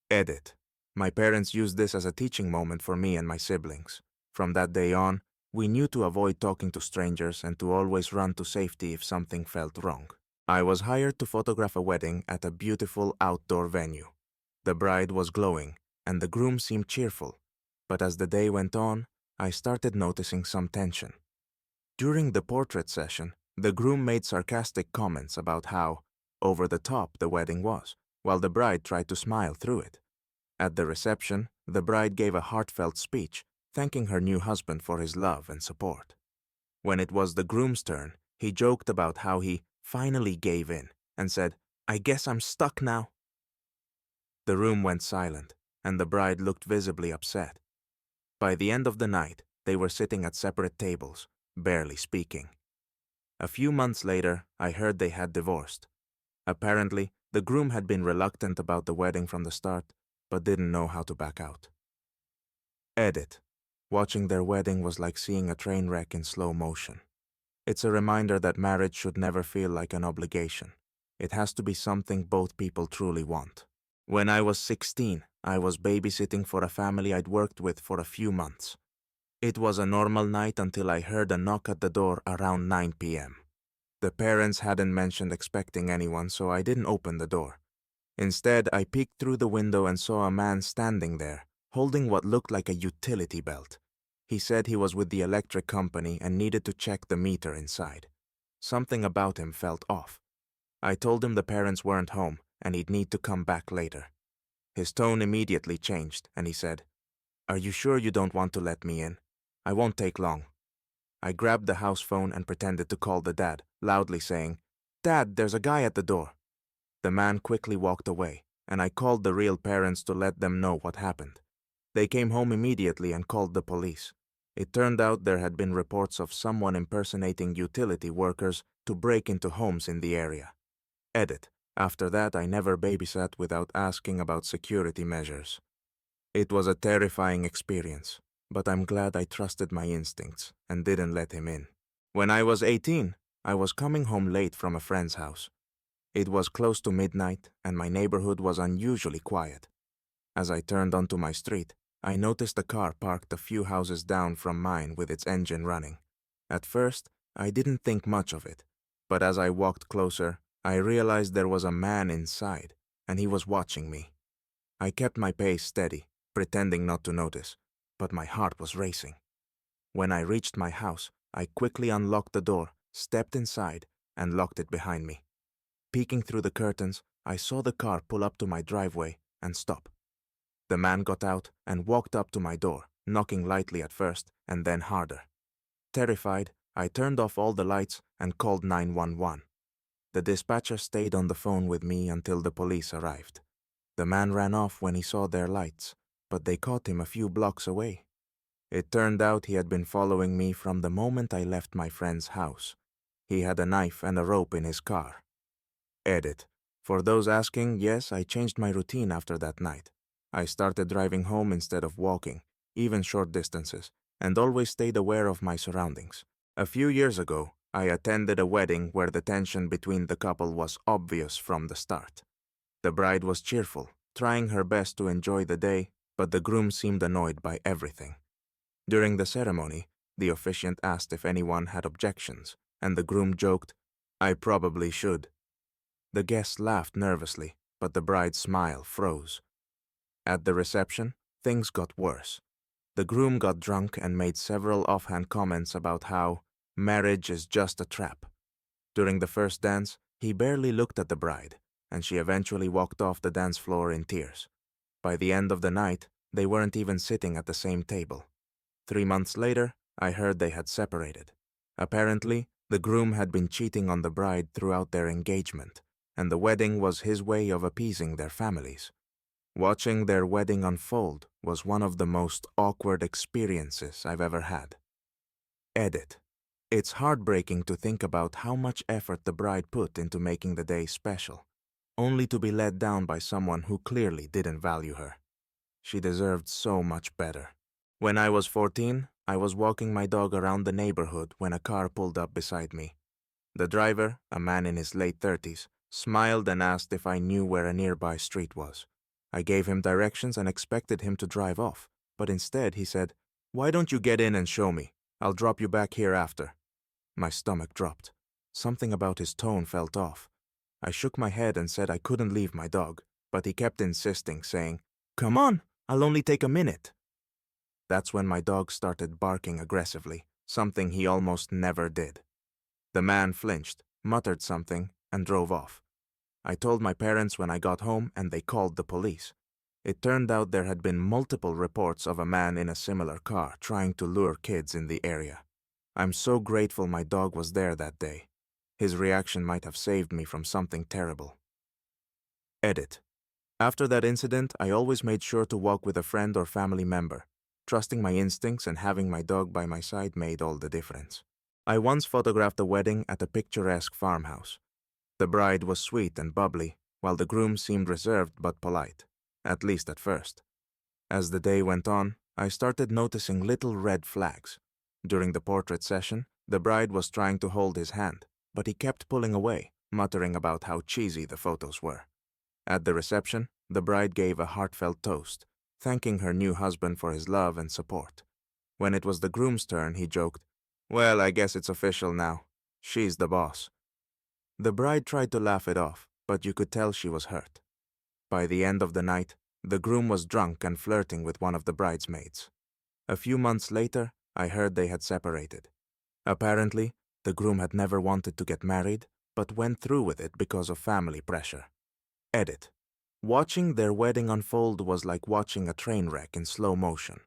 Edit. My parents used this as a teaching moment for me and my siblings. From that day on, we knew to avoid talking to strangers and to always run to safety if something felt wrong. I was hired to photograph a wedding at a beautiful outdoor venue. The bride was glowing, and the groom seemed cheerful. But as the day went on, I started noticing some tension. During the portrait session, the groom made sarcastic comments about how over the top the wedding was, while the bride tried to smile through it. At the reception, the bride gave a heartfelt speech, thanking her new husband for his love and support. When it was the groom's turn, he joked about how he finally gave in and said, "I guess I'm stuck now." The room went silent, and the bride looked visibly upset. By the end of the night, they were sitting at separate tables, barely speaking. A few months later, I heard they had divorced. Apparently, the groom had been reluctant about the wedding from the start, but didn't know how to back out. Edit. Watching their wedding was like seeing a train wreck in slow motion. It's a reminder that marriage should never feel like an obligation. It has to be something both people truly want. When I was 16, I was babysitting for a family I'd worked with for a few months. It was a normal night until I heard a knock at the door around 9 p.m. The parents hadn't mentioned expecting anyone, so I didn't open the door. Instead, I peeked through the window and saw a man standing there, holding what looked like a utility belt. He said he was with the electric company and needed to check the meter inside. Something about him felt off. I told him the parents weren't home and he'd need to come back later. His tone immediately changed and he said, "Are you sure you don't want to let me in? I won't take long." I grabbed the house phone and pretended to call the dad, loudly saying, "Dad, there's a guy at the door." The man quickly walked away, and I called the real parents to let them know what happened. They came home immediately and called the police. It turned out there had been reports of someone impersonating utility workers to break into homes in the area. Edit. After that, I never babysat without asking about security measures. It was a terrifying experience, but I'm glad I trusted my instincts and didn't let him in. When I was 18, I was coming home late from a friend's house. It was close to midnight, and my neighborhood was unusually quiet. As I turned onto my street, I noticed a car parked a few houses down from mine with its engine running. At first, I didn't think much of it, but as I walked closer, I realized there was a man inside, and he was watching me. I kept my pace steady, pretending not to notice, but my heart was racing. When I reached my house, I quickly unlocked the door, stepped inside, and locked it behind me. Peeking through the curtains, I saw the car pull up to my driveway and stop. The man got out and walked up to my door, knocking lightly at first and then harder. Terrified, I turned off all the lights and called 911. The dispatcher stayed on the phone with me until the police arrived. The man ran off when he saw their lights, but they caught him a few blocks away. It turned out he had been following me from the moment I left my friend's house. He had a knife and a rope in his car. Edit. For those asking, yes, I changed my routine after that night. I started driving home instead of walking, even short distances, and always stayed aware of my surroundings. A few years ago, I attended a wedding where the tension between the couple was obvious from the start. The bride was cheerful, trying her best to enjoy the day, but the groom seemed annoyed by everything. During the ceremony, the officiant asked if anyone had objections, and the groom joked, "I probably should." The guests laughed nervously, but the bride's smile froze. At the reception, things got worse. The groom got drunk and made several offhand comments about how marriage is just a trap. During the first dance, he barely looked at the bride, and she eventually walked off the dance floor in tears. By the end of the night, they weren't even sitting at the same table. 3 months later, I heard they had separated. Apparently, the groom had been cheating on the bride throughout their engagement, and the wedding was his way of appeasing their families. Watching their wedding unfold was one of the most awkward experiences I've ever had. Edit. It's heartbreaking to think about how much effort the bride put into making the day special, only to be let down by someone who clearly didn't value her. She deserved so much better. When I was 14, I was walking my dog around the neighborhood when a car pulled up beside me. The driver, a man in his late 30s, smiled and asked if I knew where a nearby street was. I gave him directions and expected him to drive off, but instead he said, "Why don't you get in and show me? I'll drop you back here after." My stomach dropped. Something about his tone felt off. I shook my head and said I couldn't leave my dog, but he kept insisting, saying, "Come on, I'll only take a minute." That's when my dog started barking aggressively, something he almost never did. The man flinched, muttered something, and drove off. I told my parents when I got home, and they called the police. It turned out there had been multiple reports of a man in a similar car trying to lure kids in the area. I'm so grateful my dog was there that day. His reaction might have saved me from something terrible. Edit. After that incident, I always made sure to walk with a friend or family member. Trusting my instincts and having my dog by my side made all the difference. I once photographed a wedding at a picturesque farmhouse. The bride was sweet and bubbly, while the groom seemed reserved but polite, at least at first. As the day went on, I started noticing little red flags. During the portrait session, the bride was trying to hold his hand, but he kept pulling away, muttering about how cheesy the photos were. At the reception, the bride gave a heartfelt toast, thanking her new husband for his love and support. When it was the groom's turn, he joked, "Well, I guess it's official now. She's the boss." The bride tried to laugh it off, but you could tell she was hurt. By the end of the night, the groom was drunk and flirting with one of the bridesmaids. A few months later, I heard they had separated. Apparently, the groom had never wanted to get married, but went through with it because of family pressure. Edit. Watching their wedding unfold was like watching a train wreck in slow motion.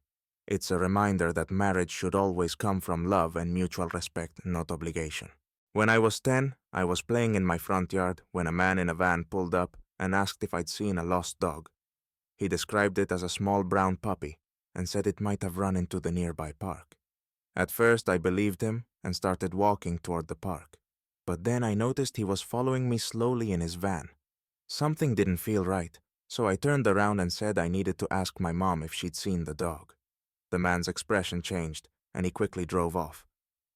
It's a reminder that marriage should always come from love and mutual respect, not obligation. When I was 10, I was playing in my front yard when a man in a van pulled up and asked if I'd seen a lost dog. He described it as a small brown puppy and said it might have run into the nearby park. At first, I believed him and started walking toward the park. But then I noticed he was following me slowly in his van. Something didn't feel right, so I turned around and said I needed to ask my mom if she'd seen the dog. The man's expression changed, and he quickly drove off.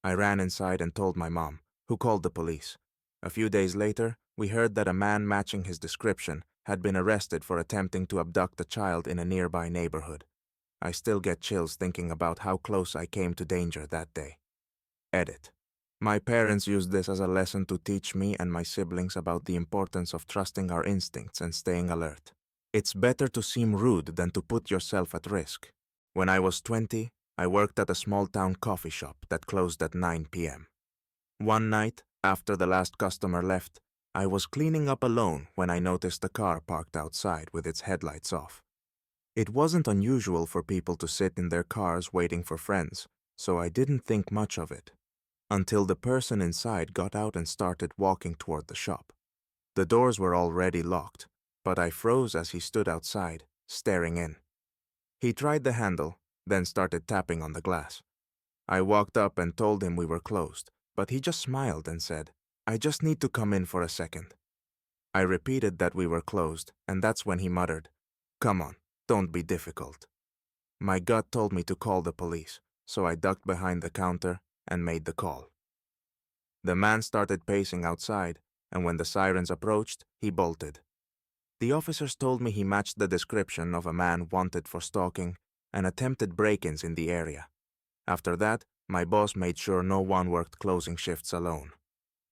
I ran inside and told my mom, who called the police. A few days later, we heard that a man matching his description had been arrested for attempting to abduct a child in a nearby neighborhood. I still get chills thinking about how close I came to danger that day. Edit. My parents used this as a lesson to teach me and my siblings about the importance of trusting our instincts and staying alert. It's better to seem rude than to put yourself at risk. When I was 20, I worked at a small-town coffee shop that closed at 9 p.m. One night, after the last customer left, I was cleaning up alone when I noticed a car parked outside with its headlights off. It wasn't unusual for people to sit in their cars waiting for friends, so I didn't think much of it, until the person inside got out and started walking toward the shop. The doors were already locked, but I froze as he stood outside, staring in. He tried the handle, then started tapping on the glass. I walked up and told him we were closed, but he just smiled and said, "I just need to come in for a second." I repeated that we were closed, and that's when he muttered, "Come on, don't be difficult." My gut told me to call the police, so I ducked behind the counter and made the call. The man started pacing outside, and when the sirens approached, he bolted. The officers told me he matched the description of a man wanted for stalking and attempted break-ins in the area. After that, my boss made sure no one worked closing shifts alone.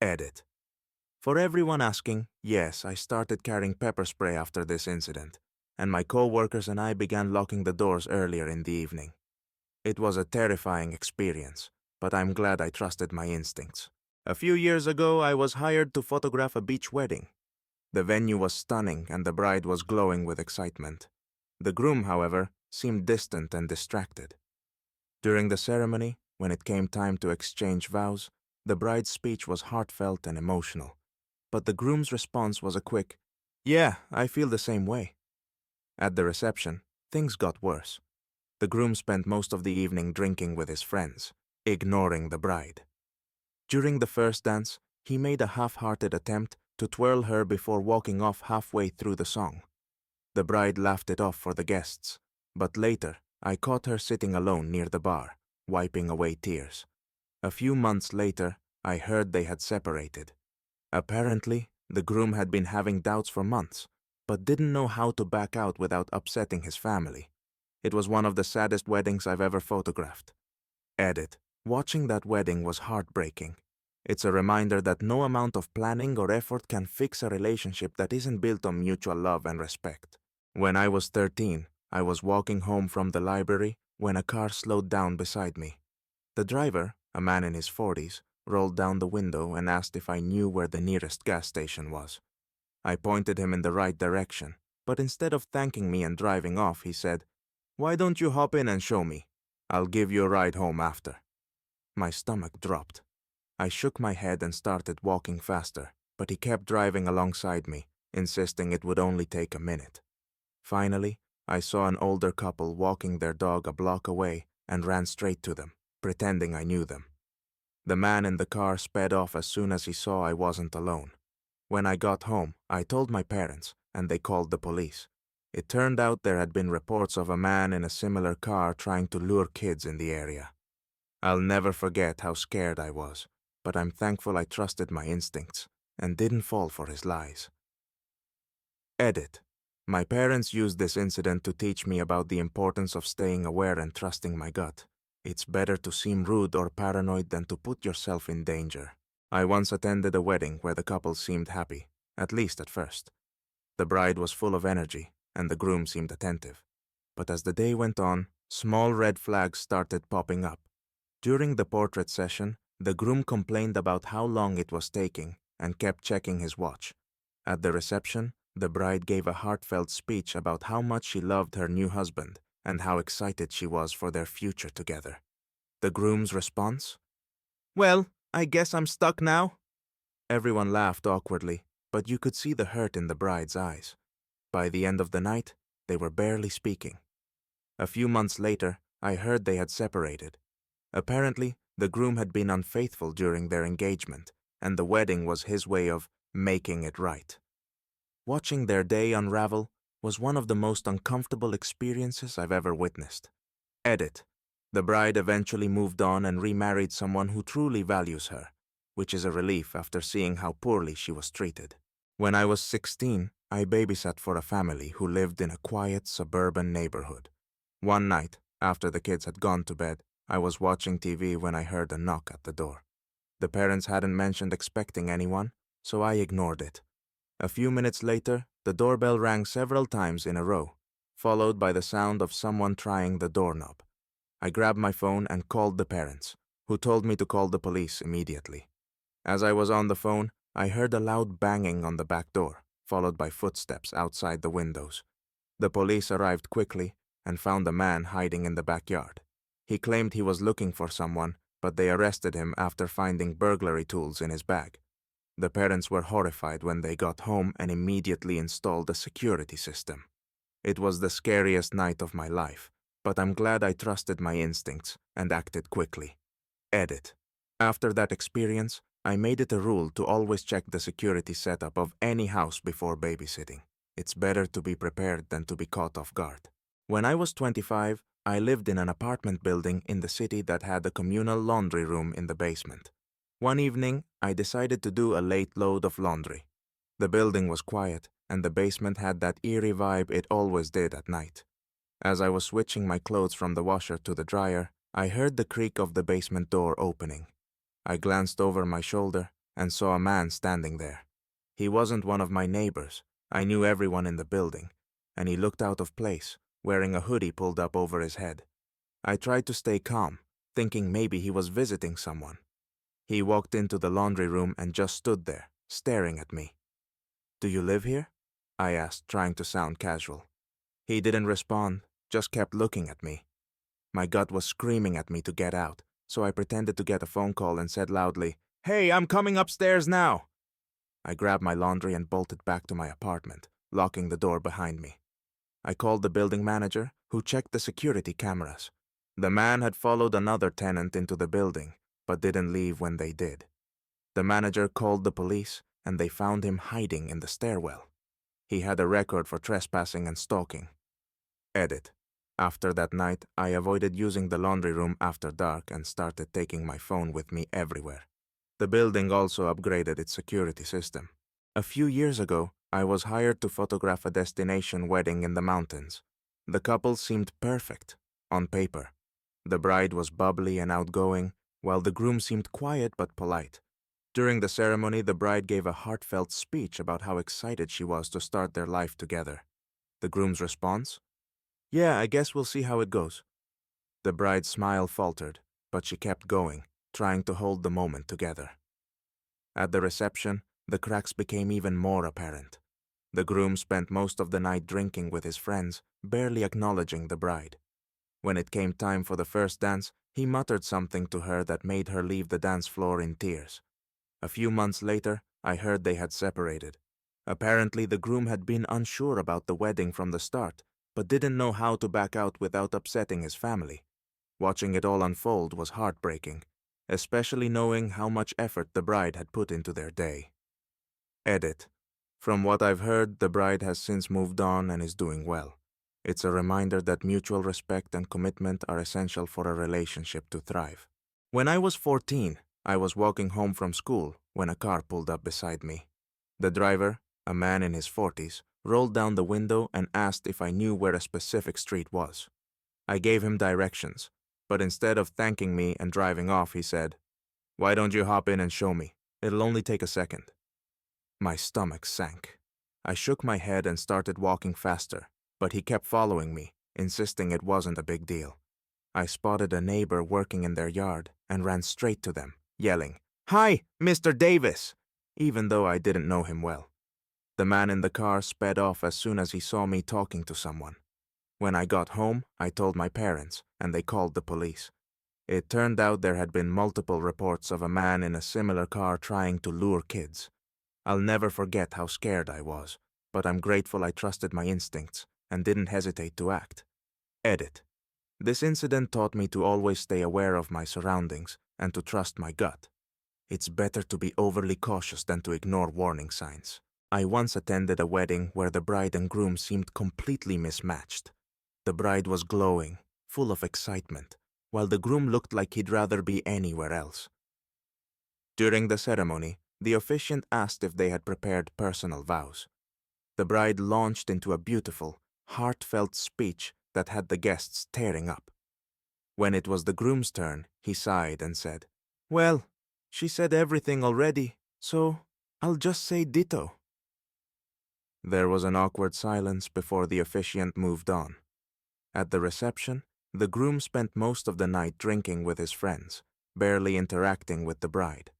Edit. For everyone asking, yes, I started carrying pepper spray after this incident, and my co-workers and I began locking the doors earlier in the evening. It was a terrifying experience, but I'm glad I trusted my instincts. A few years ago, I was hired to photograph a beach wedding. The venue was stunning and the bride was glowing with excitement. The groom, however, seemed distant and distracted. During the ceremony, when it came time to exchange vows, the bride's speech was heartfelt and emotional, but the groom's response was a quick, "Yeah, I feel the same way." At the reception, things got worse. The groom spent most of the evening drinking with his friends, ignoring the bride. During the first dance, he made a half-hearted attempt to twirl her before walking off halfway through the song. The bride laughed it off for the guests, but later I caught her sitting alone near the bar, wiping away tears. A few months later, I heard they had separated. Apparently, the groom had been having doubts for months, but didn't know how to back out without upsetting his family. It was one of the saddest weddings I've ever photographed. Edit. Watching that wedding was heartbreaking. It's a reminder that no amount of planning or effort can fix a relationship that isn't built on mutual love and respect. When I was 13, I was walking home from the library when a car slowed down beside me. The driver, a man in his 40s, rolled down the window and asked if I knew where the nearest gas station was. I pointed him in the right direction, but instead of thanking me and driving off, he said, "Why don't you hop in and show me? I'll give you a ride home after." My stomach dropped. I shook my head and started walking faster, but he kept driving alongside me, insisting it would only take a minute. Finally, I saw an older couple walking their dog a block away and ran straight to them, pretending I knew them. The man in the car sped off as soon as he saw I wasn't alone. When I got home, I told my parents, and they called the police. It turned out there had been reports of a man in a similar car trying to lure kids in the area. I'll never forget how scared I was, but I'm thankful I trusted my instincts and didn't fall for his lies. Edit. My parents used this incident to teach me about the importance of staying aware and trusting my gut. It's better to seem rude or paranoid than to put yourself in danger. I once attended a wedding where the couple seemed happy, at least at first. The bride was full of energy, and the groom seemed attentive. But as the day went on, small red flags started popping up. During the portrait session, the groom complained about how long it was taking and kept checking his watch. At the reception, the bride gave a heartfelt speech about how much she loved her new husband and how excited she was for their future together. The groom's response? "Well, I guess I'm stuck now." Everyone laughed awkwardly, but you could see the hurt in the bride's eyes. By the end of the night, they were barely speaking. A few months later, I heard they had separated. Apparently, the groom had been unfaithful during their engagement, and the wedding was his way of making it right. Watching their day unravel was one of the most uncomfortable experiences I've ever witnessed. Edit. The bride eventually moved on and remarried someone who truly values her, which is a relief after seeing how poorly she was treated. When I was 16, I babysat for a family who lived in a quiet suburban neighborhood. One night, after the kids had gone to bed, I was watching TV when I heard a knock at the door. The parents hadn't mentioned expecting anyone, so I ignored it. A few minutes later, the doorbell rang several times in a row, followed by the sound of someone trying the doorknob. I grabbed my phone and called the parents, who told me to call the police immediately. As I was on the phone, I heard a loud banging on the back door, followed by footsteps outside the windows. The police arrived quickly and found a man hiding in the backyard. He claimed he was looking for someone, but they arrested him after finding burglary tools in his bag. The parents were horrified when they got home and immediately installed a security system. It was the scariest night of my life, but I'm glad I trusted my instincts and acted quickly. Edit. After that experience, I made it a rule to always check the security setup of any house before babysitting. It's better to be prepared than to be caught off guard. When I was 25, I lived in an apartment building in the city that had a communal laundry room in the basement. One evening, I decided to do a late load of laundry. The building was quiet, and the basement had that eerie vibe it always did at night. As I was switching my clothes from the washer to the dryer, I heard the creak of the basement door opening. I glanced over my shoulder and saw a man standing there. He wasn't one of my neighbors. I knew everyone in the building, and he looked out of place, wearing a hoodie pulled up over his head. I tried to stay calm, thinking maybe he was visiting someone. He walked into the laundry room and just stood there, staring at me. "Do you live here?" I asked, trying to sound casual. He didn't respond, just kept looking at me. My gut was screaming at me to get out, so I pretended to get a phone call and said loudly, "Hey, I'm coming upstairs now!" I grabbed my laundry and bolted back to my apartment, locking the door behind me. I called the building manager, who checked the security cameras. The man had followed another tenant into the building, but didn't leave when they did. The manager called the police, and they found him hiding in the stairwell. He had a record for trespassing and stalking. Edit. After that night, I avoided using the laundry room after dark and started taking my phone with me everywhere. The building also upgraded its security system. A few years ago, I was hired to photograph a destination wedding in the mountains. The couple seemed perfect, on paper. The bride was bubbly and outgoing, while the groom seemed quiet but polite. During the ceremony, the bride gave a heartfelt speech about how excited she was to start their life together. The groom's response? "Yeah, I guess we'll see how it goes." The bride's smile faltered, but she kept going, trying to hold the moment together. At the reception, the cracks became even more apparent. The groom spent most of the night drinking with his friends, barely acknowledging the bride. When it came time for the first dance, he muttered something to her that made her leave the dance floor in tears. A few months later, I heard they had separated. Apparently, the groom had been unsure about the wedding from the start, but didn't know how to back out without upsetting his family. Watching it all unfold was heartbreaking, especially knowing how much effort the bride had put into their day. Edit. From what I've heard, the bride has since moved on and is doing well. It's a reminder that mutual respect and commitment are essential for a relationship to thrive. When I was 14, I was walking home from school when a car pulled up beside me. The driver, a man in his 40s, rolled down the window and asked if I knew where a specific street was. I gave him directions, but instead of thanking me and driving off, he said, "Why don't you hop in and show me? It'll only take a second." My stomach sank. I shook my head and started walking faster, but he kept following me, insisting it wasn't a big deal. I spotted a neighbor working in their yard and ran straight to them, yelling, "Hi, Mr. Davis!" even though I didn't know him well. The man in the car sped off as soon as he saw me talking to someone. When I got home, I told my parents, and they called the police. It turned out there had been multiple reports of a man in a similar car trying to lure kids. I'll never forget how scared I was, but I'm grateful I trusted my instincts and didn't hesitate to act. Edit. This incident taught me to always stay aware of my surroundings and to trust my gut. It's better to be overly cautious than to ignore warning signs. I once attended a wedding where the bride and groom seemed completely mismatched. The bride was glowing, full of excitement, while the groom looked like he'd rather be anywhere else. During the ceremony, the officiant asked if they had prepared personal vows. The bride launched into a beautiful, heartfelt speech that had the guests tearing up. When it was the groom's turn, he sighed and said, "Well, she said everything already, so I'll just say ditto." There was an awkward silence before the officiant moved on. At the reception, the groom spent most of the night drinking with his friends, barely interacting with the bride.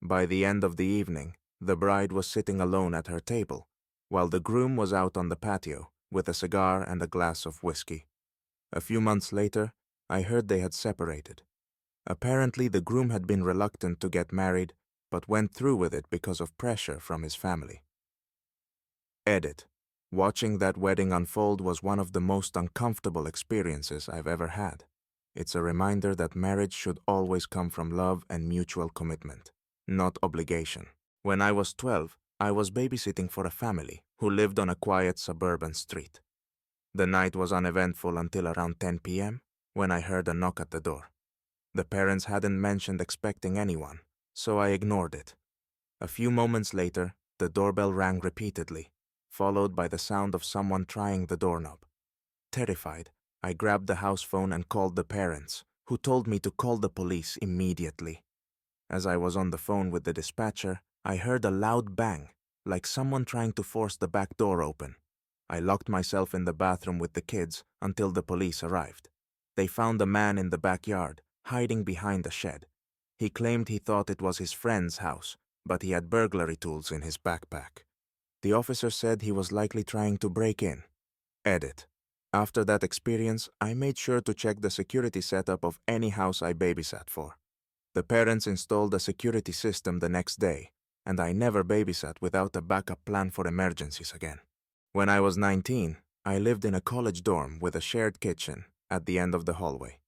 By the end of the evening, The bride was sitting alone at her table, while the groom was out on the patio with a cigar and a glass of whiskey. A few months later, I heard they had separated. Apparently, the groom had been reluctant to get married, but went through with it because of pressure from his family. Edit. Watching that wedding unfold was one of the most uncomfortable experiences I've ever had. It's a reminder that marriage should always come from love and mutual commitment, not obligation. When I was 12, I was babysitting for a family who lived on a quiet suburban street. The night was uneventful until around 10 p.m. when I heard a knock at the door. The parents hadn't mentioned expecting anyone, so I ignored it. A few moments later, the doorbell rang repeatedly, followed by the sound of someone trying the doorknob. Terrified, I grabbed the house phone and called the parents, who told me to call the police immediately. As I was on the phone with the dispatcher, I heard a loud bang, like someone trying to force the back door open. I locked myself in the bathroom with the kids until the police arrived. They found a man in the backyard, hiding behind a shed. He claimed he thought it was his friend's house, but he had burglary tools in his backpack. The officer said he was likely trying to break in. Edit. After that experience, I made sure to check the security setup of any house I babysat for. The parents installed a security system the next day, and I never babysat without a backup plan for emergencies again. When I was 19, I lived in a college dorm with a shared kitchen at the end of the hallway.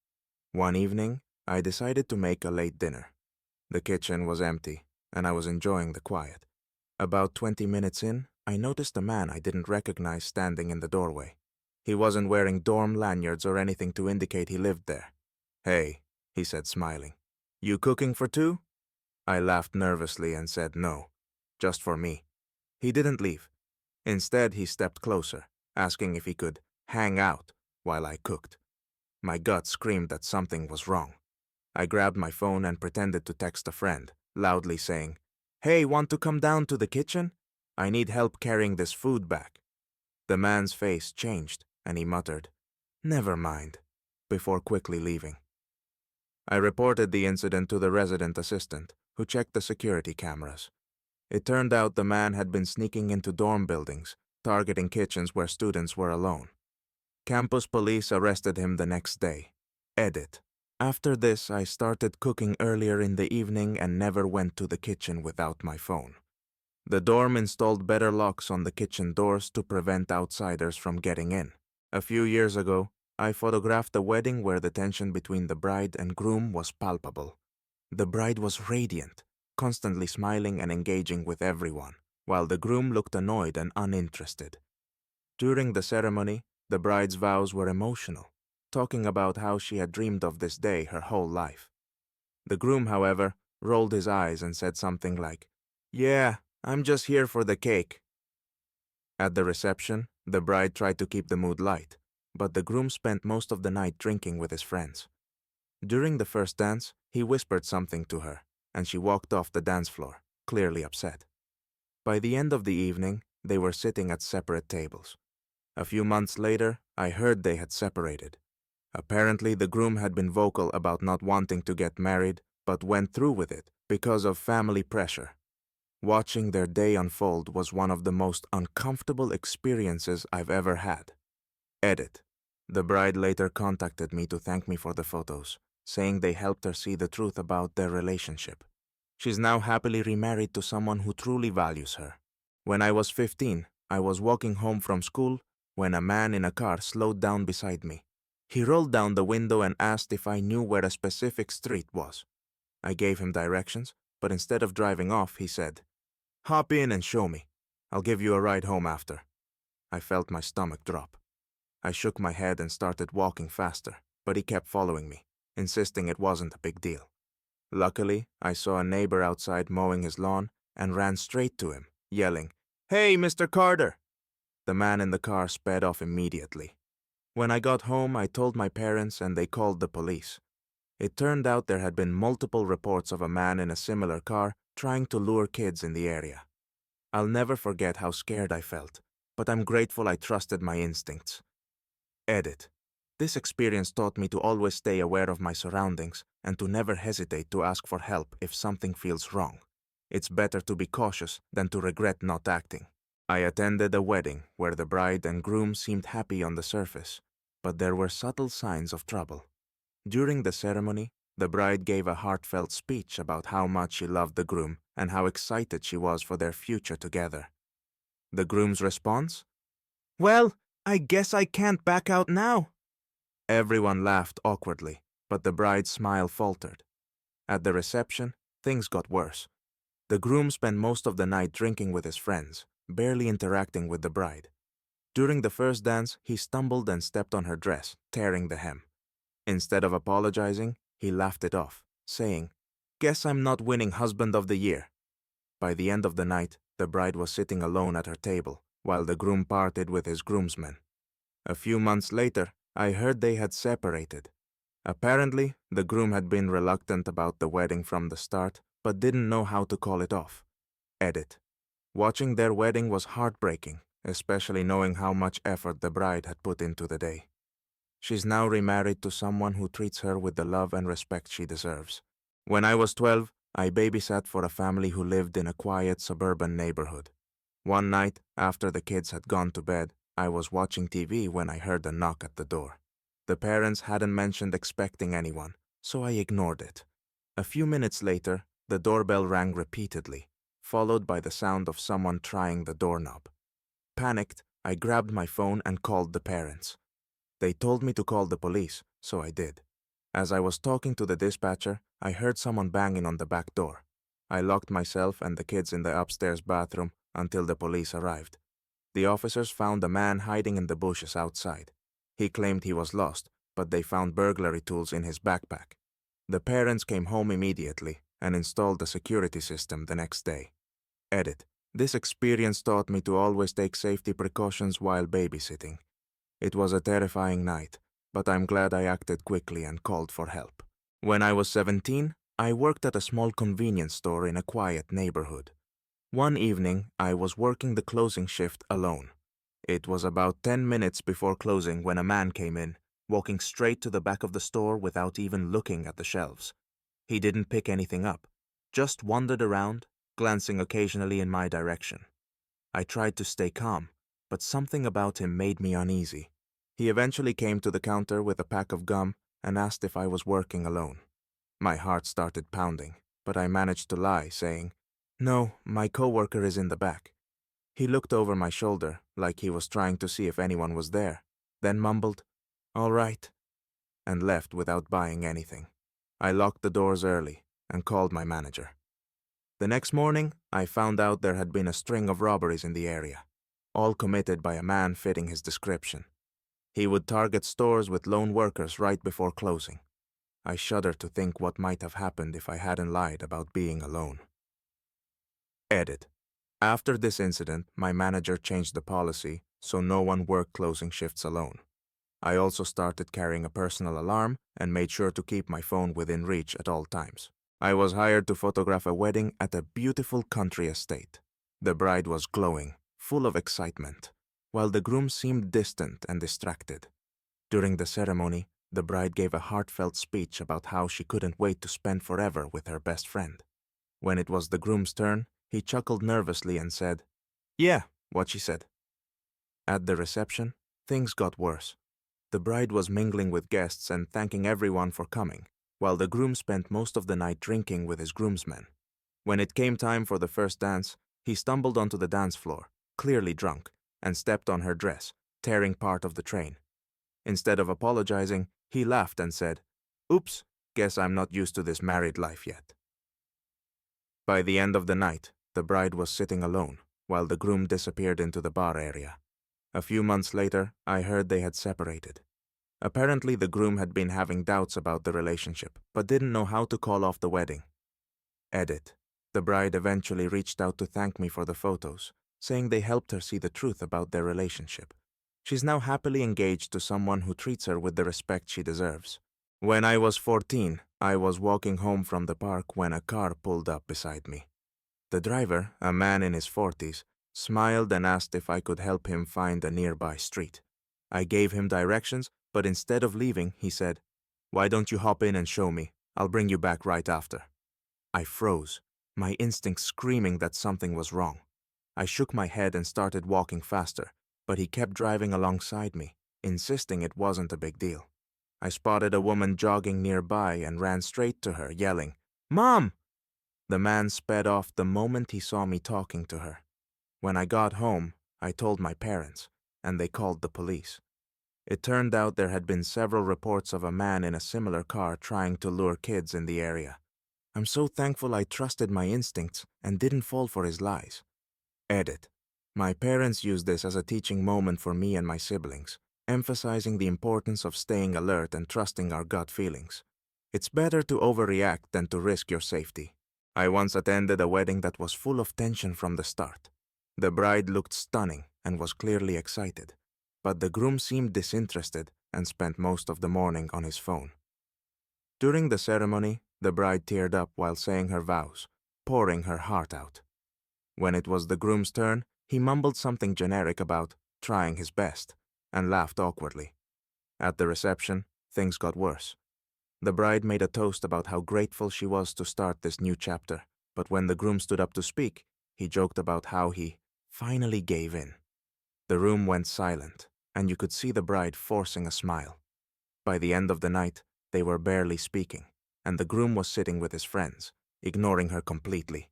One evening, I decided to make a late dinner. The kitchen was empty, and I was enjoying the quiet. About 20 minutes in, I noticed a man I didn't recognize standing in the doorway. He wasn't wearing dorm lanyards or anything to indicate he lived there. "Hey," he said, smiling. "You cooking for two?" I laughed nervously and said no, just for me. He didn't leave. Instead, he stepped closer, asking if he could hang out while I cooked. My gut screamed that something was wrong. I grabbed my phone and pretended to text a friend, loudly saying, "Hey, want to come down to the kitchen? I need help carrying this food back." The man's face changed, and he muttered, "Never mind," before quickly leaving. I reported the incident to the resident assistant, who checked the security cameras. It turned out the man had been sneaking into dorm buildings, targeting kitchens where students were alone. Campus police arrested him the next day. Edit. After this, I started cooking earlier in the evening and never went to the kitchen without my phone. The dorm installed better locks on the kitchen doors to prevent outsiders from getting in. A few years ago, I photographed a wedding where the tension between the bride and groom was palpable. The bride was radiant, constantly smiling and engaging with everyone, while the groom looked annoyed and uninterested. During the ceremony, the bride's vows were emotional, talking about how she had dreamed of this day her whole life. The groom, however, rolled his eyes and said something like, "Yeah, I'm just here for the cake." At the reception, the bride tried to keep the mood light, but the groom spent most of the night drinking with his friends. During the first dance, he whispered something to her, and she walked off the dance floor, clearly upset. By the end of the evening, they were sitting at separate tables. A few months later, I heard they had separated. Apparently, the groom had been vocal about not wanting to get married, but went through with it because of family pressure. Watching their day unfold was one of the most uncomfortable experiences I've ever had. Edit. The bride later contacted me to thank me for the photos, saying they helped her see the truth about their relationship. She's now happily remarried to someone who truly values her. When I was 15, I was walking home from school when a man in a car slowed down beside me. He rolled down the window and asked if I knew where a specific street was. I gave him directions, but instead of driving off, he said, "Hop in and show me. I'll give you a ride home after." I felt my stomach drop. I shook my head and started walking faster, but he kept following me, insisting it wasn't a big deal. Luckily, I saw a neighbor outside mowing his lawn and ran straight to him, yelling, "Hey, Mr. Carter!" The man in the car sped off immediately. When I got home, I told my parents and they called the police. It turned out there had been multiple reports of a man in a similar car trying to lure kids in the area. I'll never forget how scared I felt, but I'm grateful I trusted my instincts. Edit. This experience taught me to always stay aware of my surroundings and to never hesitate to ask for help if something feels wrong. It's better to be cautious than to regret not acting. I attended a wedding where the bride and groom seemed happy on the surface, but there were subtle signs of trouble. During the ceremony, the bride gave a heartfelt speech about how much she loved the groom and how excited she was for their future together. The groom's response? "Well, I guess I can't back out now." Everyone laughed awkwardly, but the bride's smile faltered. At the reception, things got worse. The groom spent most of the night drinking with his friends, barely interacting with the bride. During the first dance, he stumbled and stepped on her dress, tearing the hem. Instead of apologizing, he laughed it off, saying, "Guess I'm not winning Husband of the Year." By the end of the night, the bride was sitting alone at her table, while the groom parted with his groomsmen. A few months later, I heard they had separated. Apparently, the groom had been reluctant about the wedding from the start, but didn't know how to call it off. Edit. Watching their wedding was heartbreaking, especially knowing how much effort the bride had put into the day. She's now remarried to someone who treats her with the love and respect she deserves. When I was 12, I babysat for a family who lived in a quiet suburban neighborhood. One night, after the kids had gone to bed, I was watching TV when I heard a knock at the door. The parents hadn't mentioned expecting anyone, so I ignored it. A few minutes later, the doorbell rang repeatedly, followed by the sound of someone trying the doorknob. Panicked, I grabbed my phone and called the parents. They told me to call the police, so I did. As I was talking to the dispatcher, I heard someone banging on the back door. I locked myself and the kids in the upstairs bathroom until the police arrived. The officers found a man hiding in the bushes outside. He claimed he was lost, but they found burglary tools in his backpack. The parents came home immediately and installed the security system the next day. Edit. This experience taught me to always take safety precautions while babysitting. It was a terrifying night, but I'm glad I acted quickly and called for help. When I was 17, I worked at a small convenience store in a quiet neighborhood. One evening, I was working the closing shift alone. It was about 10 minutes before closing when a man came in, walking straight to the back of the store without even looking at the shelves. He didn't pick anything up, just wandered around, glancing occasionally in my direction. I tried to stay calm, but something about him made me uneasy. He eventually came to the counter with a pack of gum and asked if I was working alone. My heart started pounding, but I managed to lie, saying, "No, my coworker is in the back." He looked over my shoulder, like he was trying to see if anyone was there, then mumbled, "All right," and left without buying anything. I locked the doors early and called my manager. The next morning, I found out there had been a string of robberies in the area, all committed by a man fitting his description. He would target stores with lone workers right before closing. I shudder to think what might have happened if I hadn't lied about being alone. Edit. After this incident, my manager changed the policy so no one worked closing shifts alone. I also started carrying a personal alarm and made sure to keep my phone within reach at all times. I was hired to photograph a wedding at a beautiful country estate. The bride was glowing, full of excitement, while the groom seemed distant and distracted. During the ceremony, the bride gave a heartfelt speech about how she couldn't wait to spend forever with her best friend. When it was the groom's turn, he chuckled nervously and said, "Yeah, what she said." At the reception, things got worse. The bride was mingling with guests and thanking everyone for coming, while the groom spent most of the night drinking with his groomsmen. When it came time for the first dance, he stumbled onto the dance floor, clearly drunk, and stepped on her dress, tearing part of the train. Instead of apologizing, he laughed and said, "Oops, guess I'm not used to this married life yet." By the end of the night, the bride was sitting alone, while the groom disappeared into the bar area. A few months later, I heard they had separated. Apparently, the groom had been having doubts about the relationship, but didn't know how to call off the wedding. Edit. The bride eventually reached out to thank me for the photos, saying they helped her see the truth about their relationship. She's now happily engaged to someone who treats her with the respect she deserves. When I was 14, I was walking home from the park when a car pulled up beside me. The driver, a man in his 40s, smiled and asked if I could help him find a nearby street. I gave him directions, but instead of leaving, he said, "Why don't you hop in and show me? I'll bring you back right after." I froze. my instinct screaming that something was wrong. I shook my head and started walking faster, but he kept driving alongside me, insisting it wasn't a big deal. I spotted a woman jogging nearby and ran straight to her, yelling, "Mom!" The man sped off the moment he saw me talking to her. When I got home, I told my parents, and they called the police. It turned out there had been several reports of a man in a similar car trying to lure kids in the area. I'm so thankful I trusted my instincts and didn't fall for his lies. Edit. My parents used this as a teaching moment for me and my siblings, emphasizing the importance of staying alert and trusting our gut feelings. It's better to overreact than to risk your safety. I once attended a wedding that was full of tension from the start. The bride looked stunning and was clearly excited, but the groom seemed disinterested and spent most of the morning on his phone. During the ceremony, the bride teared up while saying her vows, pouring her heart out. When it was the groom's turn, he mumbled something generic about trying his best and laughed awkwardly. At the reception, things got worse. The bride made a toast about how grateful she was to start this new chapter, but when the groom stood up to speak, he joked about how he finally gave in. The room went silent, and you could see the bride forcing a smile. By the end of the night, they were barely speaking, and the groom was sitting with his friends, ignoring her completely.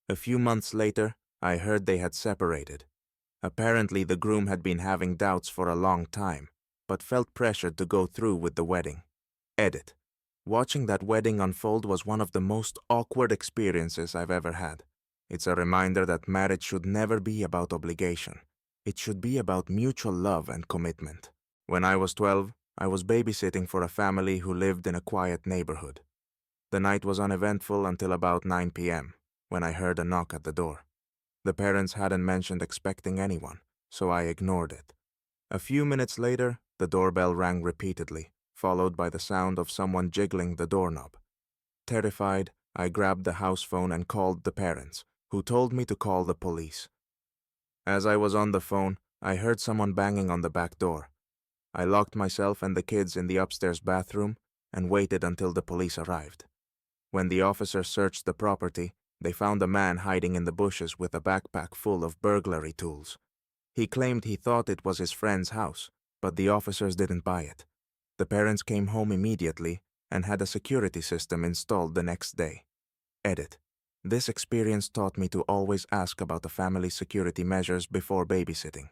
A few months later, I heard they had separated. Apparently, the groom had been having doubts for a long time, but felt pressured to go through with the wedding. Edit. Watching that wedding unfold was one of the most awkward experiences I've ever had. It's a reminder that marriage should never be about obligation. It should be about mutual love and commitment. When I was 12, I was babysitting for a family who lived in a quiet neighborhood. The night was uneventful until about 9 p.m., when I heard a knock at the door. The parents hadn't mentioned expecting anyone, so I ignored it. A few minutes later, the doorbell rang repeatedly, followed by the sound of someone jiggling the doorknob. Terrified, I grabbed the house phone and called the parents, who told me to call the police. As I was on the phone, I heard someone banging on the back door. I locked myself and the kids in the upstairs bathroom and waited until the police arrived. When the officers searched the property, they found a man hiding in the bushes with a backpack full of burglary tools. He claimed he thought it was his friend's house, but the officers didn't buy it. The parents came home immediately and had a security system installed the next day. Edit. This experience taught me to always ask about the family's security measures before babysitting.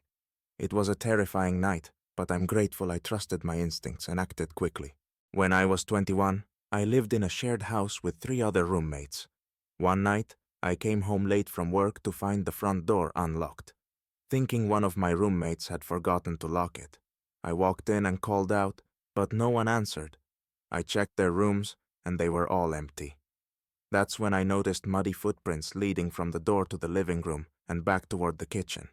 It was a terrifying night, but I'm grateful I trusted my instincts and acted quickly. When I was 21, I lived in a shared house with 3 other roommates. One night, I came home late from work to find the front door unlocked. Thinking one of my roommates had forgotten to lock it, I walked in and called out, but no one answered. I checked their rooms, and they were all empty. That's when I noticed muddy footprints leading from the door to the living room and back toward the kitchen.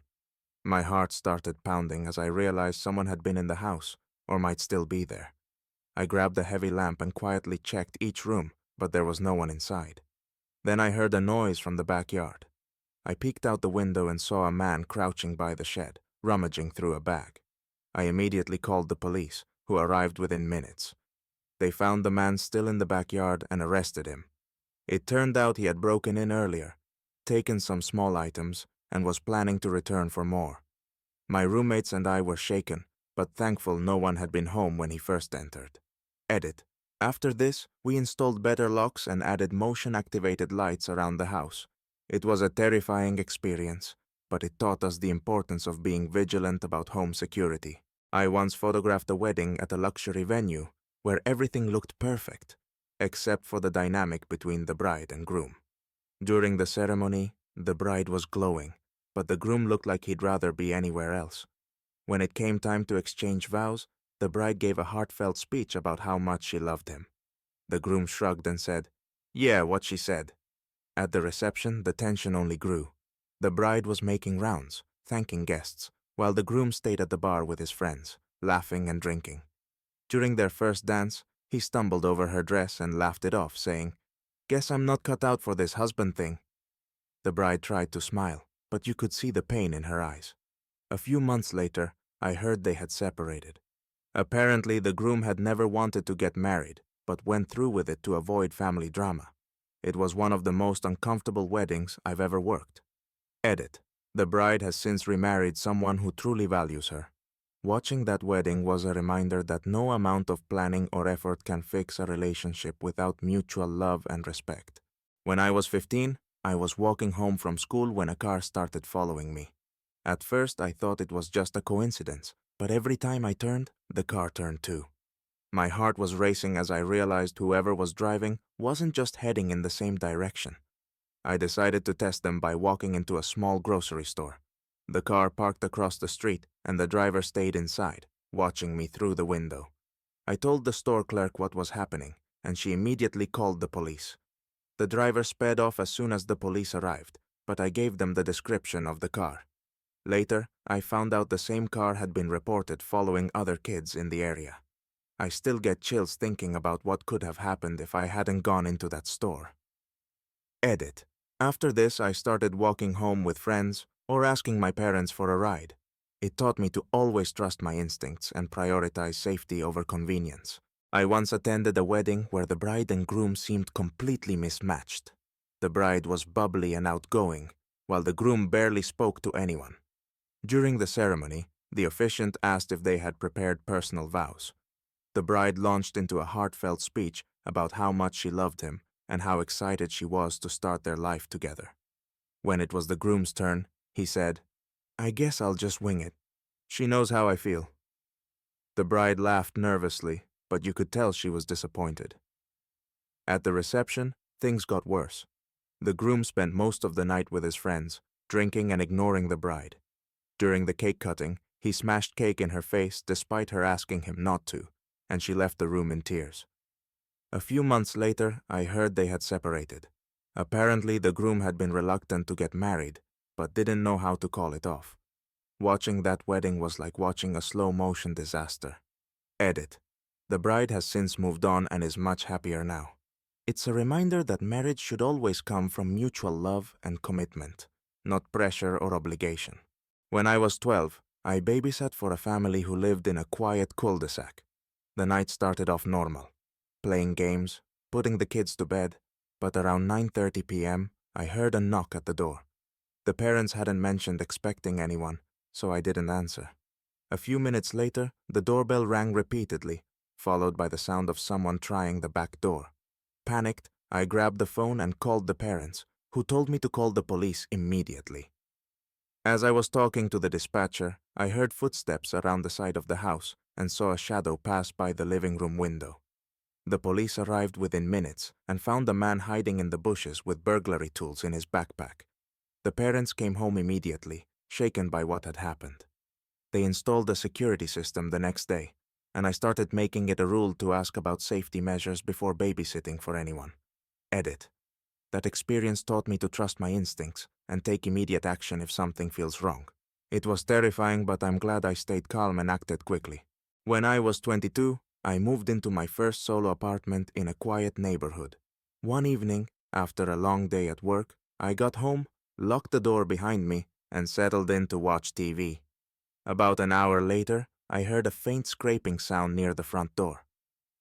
My heart started pounding as I realized someone had been in the house, or might still be there. I grabbed a heavy lamp and quietly checked each room, but there was no one inside. Then I heard a noise from the backyard. I peeked out the window and saw a man crouching by the shed, rummaging through a bag. I immediately called the police, who arrived within minutes. They found the man still in the backyard and arrested him. It turned out he had broken in earlier, taken some small items, and was planning to return for more. My roommates and I were shaken, but thankful no one had been home when he first entered. Edit. After this, we installed better locks and added motion-activated lights around the house. It was a terrifying experience, but it taught us the importance of being vigilant about home security. I once photographed a wedding at a luxury venue where everything looked perfect, except for the dynamic between the bride and groom. During the ceremony, the bride was glowing, but the groom looked like he'd rather be anywhere else. When it came time to exchange vows, the bride gave a heartfelt speech about how much she loved him. The groom shrugged and said, "Yeah, what she said." At the reception, the tension only grew. The bride was making rounds, thanking guests, while the groom stayed at the bar with his friends, laughing and drinking. During their first dance, he stumbled over her dress and laughed it off, saying, "Guess I'm not cut out for this husband thing." The bride tried to smile, but you could see the pain in her eyes. A few months later, I heard they had separated. Apparently, the groom had never wanted to get married, but went through with it to avoid family drama. It was one of the most uncomfortable weddings I've ever worked. Edit. The bride has since remarried someone who truly values her. Watching that wedding was a reminder that no amount of planning or effort can fix a relationship without mutual love and respect. When I was 15, I was walking home from school when a car started following me. At first, I thought it was just a coincidence, but every time I turned, the car turned too. My heart was racing as I realized whoever was driving wasn't just heading in the same direction. I decided to test them by walking into a small grocery store. The car parked across the street, and the driver stayed inside, watching me through the window. I told the store clerk what was happening, and she immediately called the police. The driver sped off as soon as the police arrived, but I gave them the description of the car. Later, I found out the same car had been reported following other kids in the area. I still get chills thinking about what could have happened if I hadn't gone into that store. Edit. After this, I started walking home with friends or asking my parents for a ride. It taught me to always trust my instincts and prioritize safety over convenience. I once attended a wedding where the bride and groom seemed completely mismatched. The bride was bubbly and outgoing, while the groom barely spoke to anyone. During the ceremony, the officiant asked if they had prepared personal vows. The bride launched into a heartfelt speech about how much she loved him and how excited she was to start their life together. When it was the groom's turn, he said, "I guess I'll just wing it. She knows how I feel." The bride laughed nervously, but you could tell she was disappointed. At the reception, things got worse. The groom spent most of the night with his friends, drinking and ignoring the bride. During the cake cutting, he smashed cake in her face despite her asking him not to, and she left the room in tears. A few months later, I heard they had separated. Apparently, the groom had been reluctant to get married, but didn't know how to call it off. Watching that wedding was like watching a slow-motion disaster. Edit. The bride has since moved on and is much happier now. It's a reminder that marriage should always come from mutual love and commitment, not pressure or obligation. When I was 12, I babysat for a family who lived in a quiet cul-de-sac. The night started off normal, playing games, putting the kids to bed, but around 9:30 p.m., I heard a knock at the door. The parents hadn't mentioned expecting anyone, so I didn't answer. A few minutes later, the doorbell rang repeatedly, followed by the sound of someone trying the back door. Panicked, I grabbed the phone and called the parents, who told me to call the police immediately. As I was talking to the dispatcher, I heard footsteps around the side of the house and saw a shadow pass by the living room window. The police arrived within minutes and found a man hiding in the bushes with burglary tools in his backpack. The parents came home immediately, shaken by what had happened. They installed a security system the next day, and I started making it a rule to ask about safety measures before babysitting for anyone. Edit. That experience taught me to trust my instincts and take immediate action if something feels wrong. It was terrifying, but I'm glad I stayed calm and acted quickly. When I was 22, I moved into my first solo apartment in a quiet neighborhood. One evening, after a long day at work, I got home, locked the door behind me, and settled in to watch TV. About an hour later, I heard a faint scraping sound near the front door.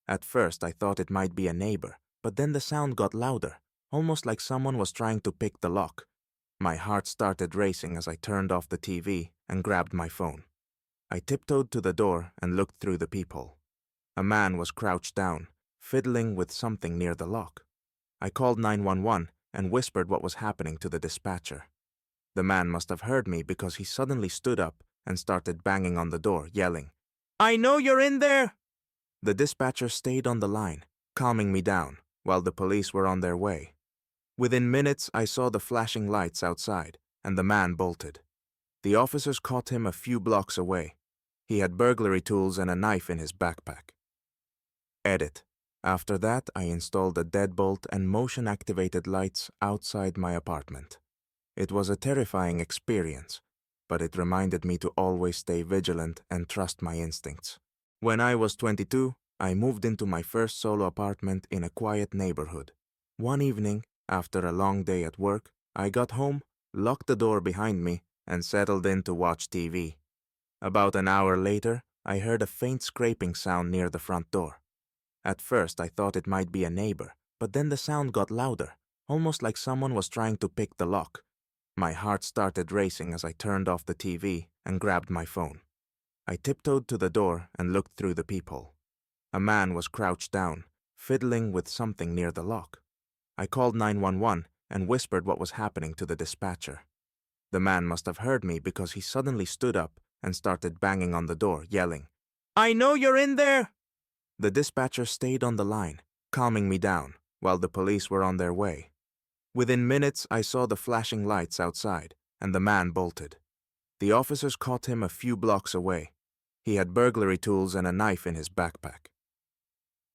At first, I thought it might be a neighbor, but then the sound got louder, almost like someone was trying to pick the lock. My heart started racing as I turned off the TV and grabbed my phone. I tiptoed to the door and looked through the peephole. A man was crouched down, fiddling with something near the lock. I called 911 and whispered what was happening to the dispatcher. The man must have heard me because he suddenly stood up and started banging on the door, yelling, "I know you're in there!" The dispatcher stayed on the line, calming me down, while the police were on their way. Within minutes, I saw the flashing lights outside, and the man bolted. The officers caught him a few blocks away. He had burglary tools and a knife in his backpack. Edit. After that, I installed a deadbolt and motion-activated lights outside my apartment. It was a terrifying experience, but it reminded me to always stay vigilant and trust my instincts. When I was 22, I moved into my first solo apartment in a quiet neighborhood. One evening, after a long day at work, I got home, locked the door behind me, and settled in to watch TV. About an hour later, I heard a faint scraping sound near the front door. At first, I thought it might be a neighbor, but then the sound got louder, almost like someone was trying to pick the lock. My heart started racing as I turned off the TV and grabbed my phone. I tiptoed to the door and looked through the peephole. A man was crouched down, fiddling with something near the lock. I called 911 and whispered what was happening to the dispatcher. The man must have heard me because he suddenly stood up and started banging on the door, yelling, "I know you're in there!" The dispatcher stayed on the line, calming me down, while the police were on their way. Within minutes, I saw the flashing lights outside, and the man bolted. The officers caught him a few blocks away. He had burglary tools and a knife in his backpack.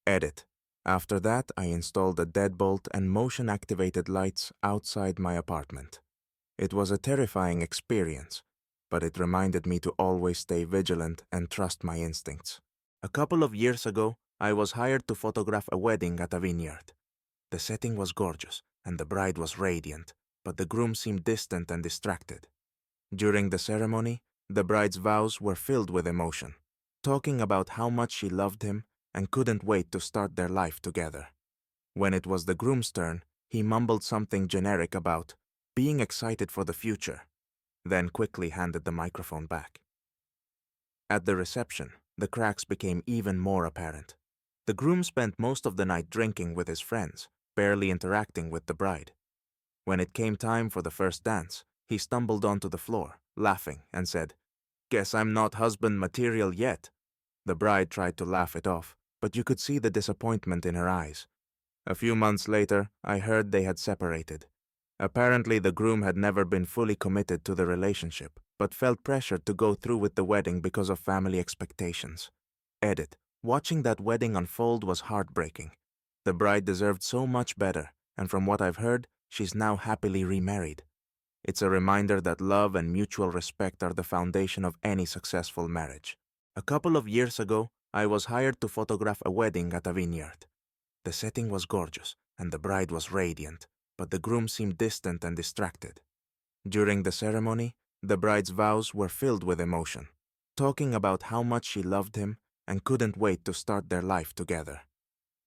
Edit. After that, I installed a deadbolt and motion-activated lights outside my apartment. It was a terrifying experience, but it reminded me to always stay vigilant and trust my instincts. A couple of years ago, I was hired to photograph a wedding at a vineyard. The setting was gorgeous, and the bride was radiant, but the groom seemed distant and distracted. During the ceremony, the bride's vows were filled with emotion, talking about how much she loved him and couldn't wait to start their life together. When it was the groom's turn, he mumbled something generic about being excited for the future, then quickly handed the microphone back. At the reception, the cracks became even more apparent. The groom spent most of the night drinking with his friends, barely interacting with the bride. When it came time for the first dance, he stumbled onto the floor, laughing, and said, "Guess I'm not husband material yet." The bride tried to laugh it off, but you could see the disappointment in her eyes. A few months later, I heard they had separated. Apparently, the groom had never been fully committed to the relationship, but felt pressured to go through with the wedding because of family expectations. Edit. Watching that wedding unfold was heartbreaking. The bride deserved so much better, and from what I've heard, she's now happily remarried. It's a reminder that love and mutual respect are the foundation of any successful marriage. A couple of years ago, I was hired to photograph a wedding at a vineyard. The setting was gorgeous, and the bride was radiant, but the groom seemed distant and distracted. During the ceremony, the bride's vows were filled with emotion, talking about how much she loved him and couldn't wait to start their life together.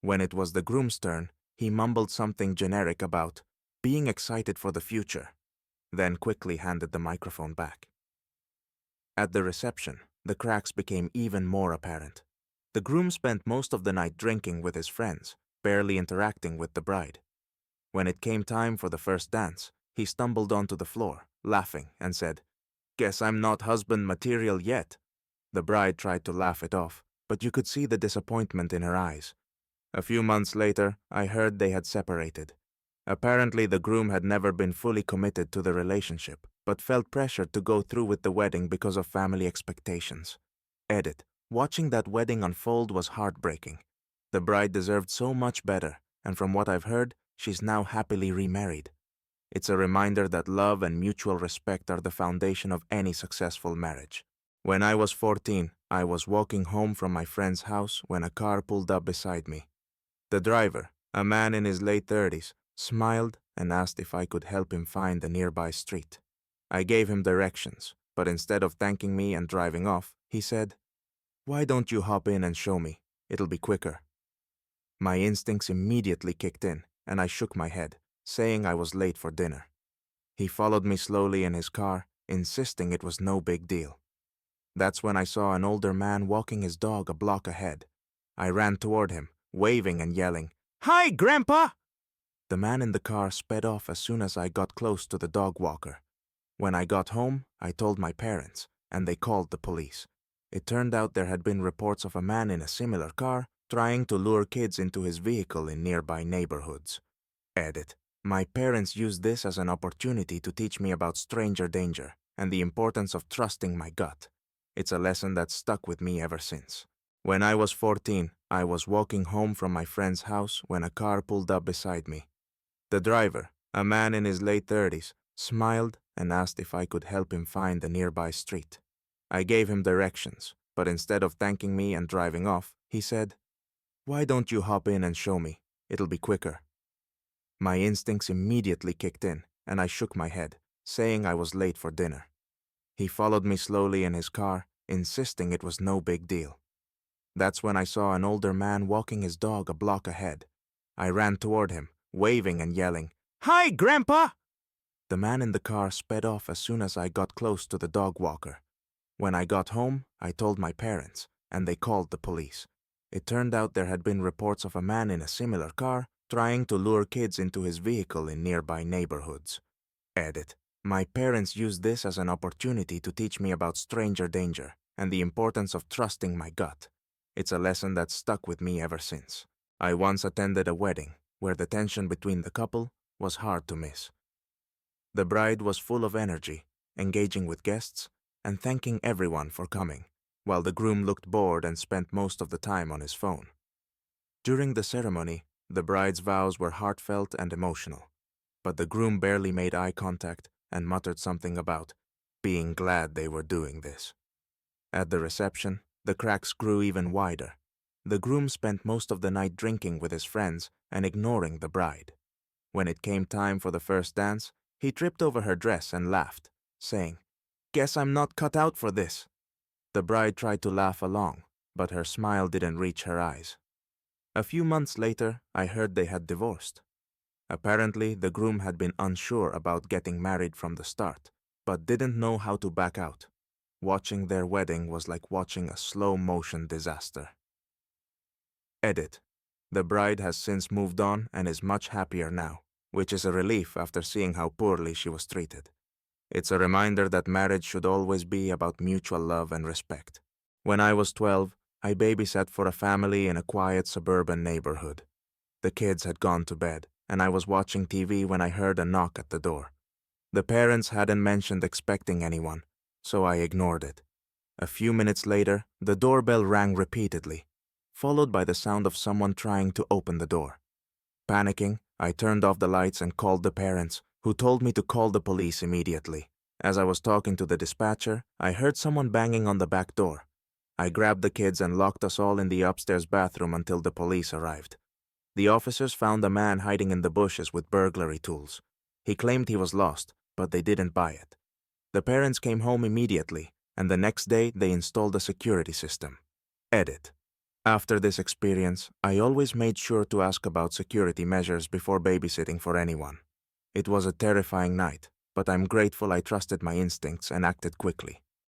When it was the groom's turn, he mumbled something generic about being excited for the future, then quickly handed the microphone back. At the reception, the cracks became even more apparent. The groom spent most of the night drinking with his friends, barely interacting with the bride. When it came time for the first dance, he stumbled onto the floor, laughing, and said, "Guess I'm not husband material yet." The bride tried to laugh it off, but you could see the disappointment in her eyes. A few months later, I heard they had separated. Apparently, the groom had never been fully committed to the relationship, but felt pressured to go through with the wedding because of family expectations. Edit. Watching that wedding unfold was heartbreaking. The bride deserved so much better, and from what I've heard, she's now happily remarried. It's a reminder that love and mutual respect are the foundation of any successful marriage. When I was 14, I was walking home from my friend's house when a car pulled up beside me. The driver, a man in his late 30s, smiled and asked if I could help him find a nearby street. I gave him directions, but instead of thanking me and driving off, he said, "Why don't you hop in and show me? It'll be quicker." My instincts immediately kicked in, and I shook my head, saying I was late for dinner. He followed me slowly in his car, insisting it was no big deal. That's when I saw an older man walking his dog a block ahead. I ran toward him, waving and yelling, "Hi, Grandpa!" The man in the car sped off as soon as I got close to the dog walker. When I got home, I told my parents, and they called the police. It turned out there had been reports of a man in a similar car trying to lure kids into his vehicle in nearby neighborhoods. Edit. My parents used this as an opportunity to teach me about stranger danger and the importance of trusting my gut. It's a lesson that's stuck with me ever since. When I was 14, I was walking home from my friend's house when a car pulled up beside me. The driver, a man in his late 30s, smiled and asked if I could help him find a nearby street. I gave him directions, but instead of thanking me and driving off, he said, "Why don't you hop in and show me? It'll be quicker." My instincts immediately kicked in, and I shook my head, saying I was late for dinner. He followed me slowly in his car, insisting it was no big deal. That's when I saw an older man walking his dog a block ahead. I ran toward him, waving and yelling, Hi, Grandpa! The man in the car sped off as soon as I got close to the dog walker. When I got home, I told my parents, and they called the police. It turned out there had been reports of a man in a similar car trying to lure kids into his vehicle in nearby neighborhoods. Edit. My parents used this as an opportunity to teach me about stranger danger and the importance of trusting my gut. It's a lesson that's stuck with me ever since. I once attended a wedding where the tension between the couple was hard to miss. The bride was full of energy, engaging with guests and thanking everyone for coming, while the groom looked bored and spent most of the time on his phone. During the ceremony, the bride's vows were heartfelt and emotional, but the groom barely made eye contact and muttered something about being glad they were doing this. At the reception, the cracks grew even wider. The groom spent most of the night drinking with his friends and ignoring the bride. When it came time for the first dance, he tripped over her dress and laughed, saying, "Guess I'm not cut out for this." The bride tried to laugh along, but her smile didn't reach her eyes. A few months later, I heard they had divorced. Apparently, the groom had been unsure about getting married from the start, but didn't know how to back out. Watching their wedding was like watching a slow-motion disaster. Edit. The bride has since moved on and is much happier now, which is a relief after seeing how poorly she was treated. It's a reminder that marriage should always be about mutual love and respect. When I was 12, I babysat for a family in a quiet suburban neighborhood. The kids had gone to bed, and I was watching TV when I heard a knock at the door. The parents hadn't mentioned expecting anyone, so I ignored it. A few minutes later, the doorbell rang repeatedly, followed by the sound of someone trying to open the door. Panicking, I turned off the lights and called the parents, who told me to call the police immediately. As I was talking to the dispatcher, I heard someone banging on the back door. I grabbed the kids and locked us all in the upstairs bathroom until the police arrived. The officers found a man hiding in the bushes with burglary tools. He claimed he was lost, but they didn't buy it. The parents came home immediately, and the next day they installed a security system. Edit. After this experience, I always made sure to ask about security measures before babysitting for anyone. It was a terrifying night, but I'm grateful I trusted my instincts and acted quickly.